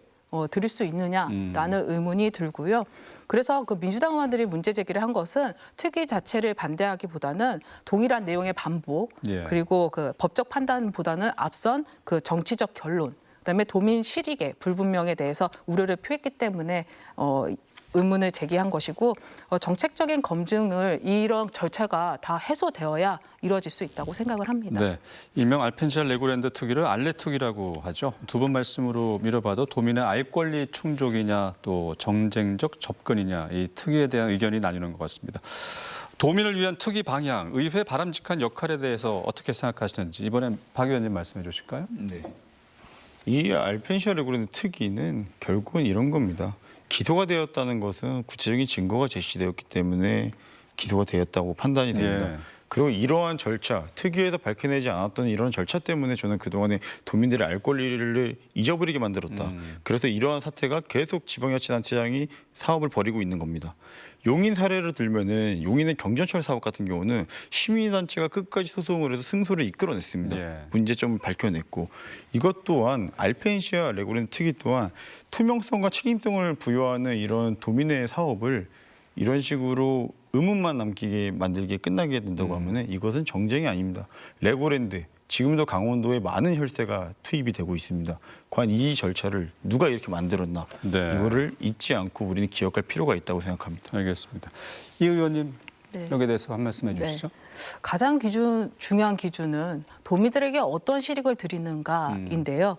드릴 수 있느냐라는 의문이 들고요. 그래서 그 민주당 의원들이 문제 제기를 한 것은 특위 자체를 반대하기보다는 동일한 내용의 반복, 예. 그리고 그 법적 판단보다는 앞선 그 정치적 결론, 그다음에 도민 실익의 불분명에 대해서 우려를 표했기 때문에 의문을 제기한 것이고 정책적인 검증을 이런 절차가 다 해소되어야 이루어질 수 있다고 생각을 합니다. 네, 일명 알펜시아 레고랜드 특위를 알레 특위라고 하죠. 두 분 말씀으로 미뤄봐도 도민의 알 권리 충족이냐 또 정쟁적 접근이냐 이 특위에 대한 의견이 나뉘는 것 같습니다. 도민을 위한 특위 방향, 의회 바람직한 역할에 대해서 어떻게 생각하시는지 이번엔 박 의원님 말씀해 주실까요? 네. 이 알펜시아 레고랜드 특위는 결국은 이런 겁니다. 기소가 되었다는 것은 구체적인 증거가 제시되었기 때문에 기소가 되었다고 판단이 됩니다. 예. 그리고 이러한 절차, 특위에서 밝혀내지 않았던 이런 절차 때문에 저는 그동안에 도민들의 알 권리를 잊어버리게 만들었다. 그래서 이러한 사태가 계속 지방자치단체장이 사업을 벌이고 있는 겁니다. 용인 사례를 들면은 용인의 경전철 사업 같은 경우는 시민단체가 끝까지 소송을 해서 승소를 이끌어냈습니다. 예. 문제점을 밝혀냈고 이것 또한 알펜시아 레고랜드 특위 또한 투명성과 책임성을 부여하는 이런 도민의 사업을 이런 식으로 의문만 남기게 만들게 끝나게 된다고 하면은 이것은 정쟁이 아닙니다. 레고랜드 지금도 강원도에 많은 혈세가 투입이 되고 있습니다. 과연 이 절차를 누가 이렇게 만들었나? 네. 이거를 잊지 않고 우리는 기억할 필요가 있다고 생각합니다. 알겠습니다. 이 의원님 네. 여기에 대해서 한 말씀 해주시죠. 가장 중요한 기준은 도민들에게 어떤 실익을 드리는가인데요.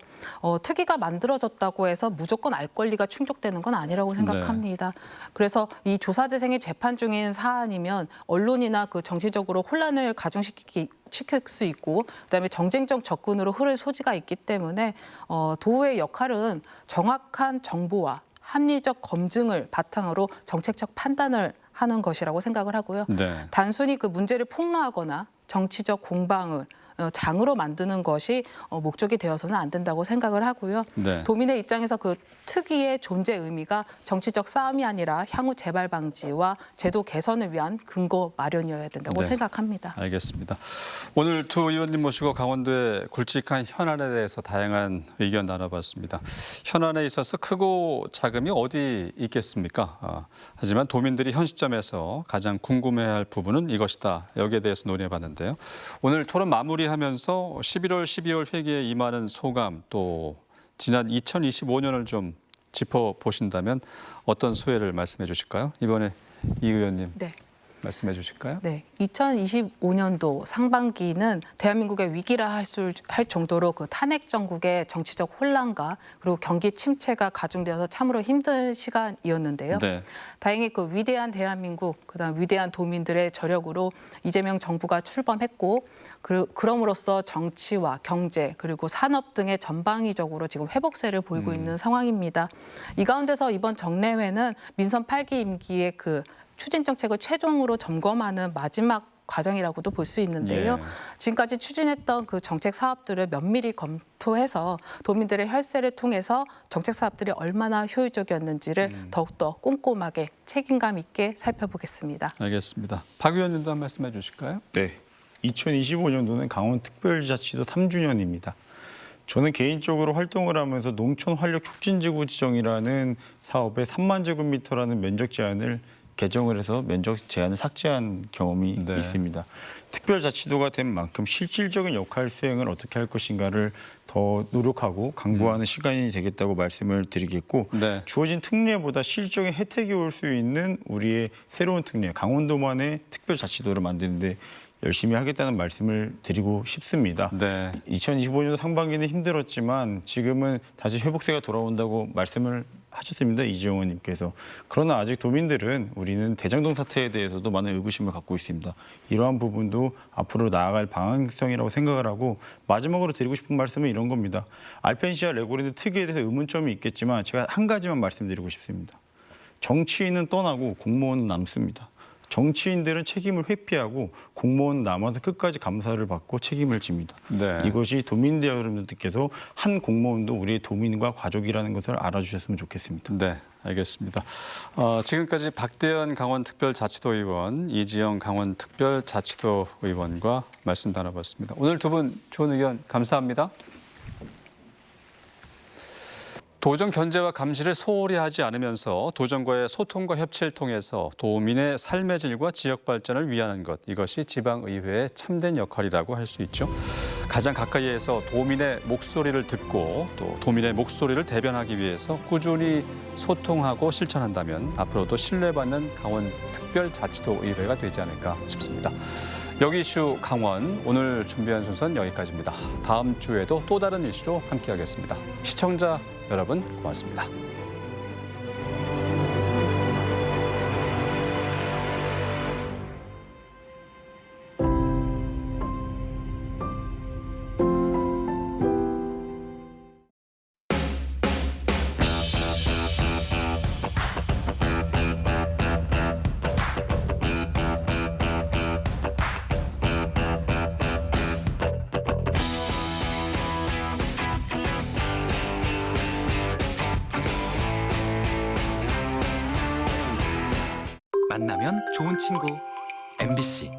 특위가 만들어졌다고 해서 무조건 알 권리가 충족되는 건 아니라고 생각합니다. 그래서 이 조사 대상이 재판 중인 사안이면 언론이나 그 정치적으로 혼란을 가중시킬 수 있고 그다음에 정쟁적 접근으로 흐를 소지가 있기 때문에 도의 역할은 정확한 정보와 합리적 검증을 바탕으로 정책적 판단을 하는 것이라고 생각을 하고요. 네. 단순히 그 문제를 폭로하거나 정치적 공방을 장으로 만드는 것이 목적이 되어서는 안 된다고 생각을 하고요. 네. 도민의 입장에서 그 특위의 존재 의미가 정치적 싸움이 아니라 향후 재발 방지와 제도 개선을 위한 근거 마련이어야 된다고 네. 생각합니다. 알겠습니다. 오늘 두 의원님 모시고 강원도의 굵직한 현안에 대해서 다양한 의견 나눠봤습니다. 현안에 있어서 크고 작음이 어디 있겠습니까? 하지만 도민들이 현 시점에서 가장 궁금해할 부분은 이것이다. 여기에 대해서 논의해봤는데요. 오늘 토론 마무리하면서 11월, 12월 회기에 임하는 소감 또 지난 2025년을 좀 짚어보신다면 어떤 소회를 말씀해 주실까요? 이번에 이 의원님 네. 말씀해 주실까요? 네, 2025년도 상반기는 대한민국의 위기라 할 정도로 그 탄핵 정국의 정치적 혼란과 그리고 경기 침체가 가중되어서 참으로 힘든 시간이었는데요. 네. 다행히 그 위대한 대한민국, 그다음 위대한 도민들의 저력으로 이재명 정부가 출범했고 그럼으로써 정치와 경제 그리고 산업 등의 전방위적으로 지금 회복세를 보이고 있는 상황입니다. 이 가운데서 이번 정례회는 민선 8기 임기의 그 추진 정책을 최종으로 점검하는 마지막 과정이라고도 볼 수 있는데요. 예. 지금까지 추진했던 그 정책 사업들을 면밀히 검토해서 도민들의 혈세를 통해서 정책 사업들이 얼마나 효율적이었는지를 더욱더 꼼꼼하게 책임감 있게 살펴보겠습니다. 알겠습니다. 박 의원님도 한 말씀 해주실까요? 네, 2025년도는 강원특별자치도 3주년입니다. 저는 개인적으로 활동을 하면서 농촌 활력 촉진지구 지정이라는 사업에 3만 제곱미터라는 면적 제한을 개정을 해서 면적 제한을 삭제한 경험이 네. 있습니다. 특별자치도가 된 만큼 실질적인 역할 수행을 어떻게 할 것인가를 더 노력하고 강구하는 시간이 되겠다고 말씀을 드리겠고 네. 주어진 특례보다 실질적인 혜택이 올 수 있는 우리의 새로운 특례, 강원도만의 특별자치도를 만드는데 열심히 하겠다는 말씀을 드리고 싶습니다. 네. 2025년도 상반기는 힘들었지만 지금은 다시 회복세가 돌아온다고 말씀을 하셨습니다. 이지영 의원님께서. 그러나 아직 도민들은 우리는 대장동 사태에 대해서도 많은 의구심을 갖고 있습니다. 이러한 부분도 앞으로 나아갈 방향성이라고 생각을 하고 마지막으로 드리고 싶은 말씀은 이런 겁니다. 알펜시아 레고랜드 특위에 대해서 의문점이 있겠지만 제가 한 가지만 말씀드리고 싶습니다. 정치인은 떠나고 공무원은 남습니다. 정치인들은 책임을 회피하고 공무원 남아서 끝까지 감사를 받고 책임을 집니다. 네. 이것이 도민들 여러분들께서 한 공무원도 우리의 도민과 가족이라는 것을 알아주셨으면 좋겠습니다. 네, 알겠습니다. 지금까지 박대현 강원특별자치도 의원, 이지영 강원특별자치도 의원과 말씀 나눠봤습니다. 오늘 두 분 좋은 의견 감사합니다. 도정 견제와 감시를 소홀히 하지 않으면서 도정과의 소통과 협치를 통해서 도민의 삶의 질과 지역 발전을 위하는 것, 이것이 지방의회의 참된 역할이라고 할 수 있죠. 가장 가까이에서 도민의 목소리를 듣고 또 도민의 목소리를 대변하기 위해서 꾸준히 소통하고 실천한다면 앞으로도 신뢰받는 강원특별자치도의회가 되지 않을까 싶습니다. 여기 이슈 강원, 오늘 준비한 순서는 여기까지입니다. 다음 주에도 또 다른 이슈로 함께하겠습니다. 시청자 여러분 고맙습니다. 만나면 좋은 친구 MBC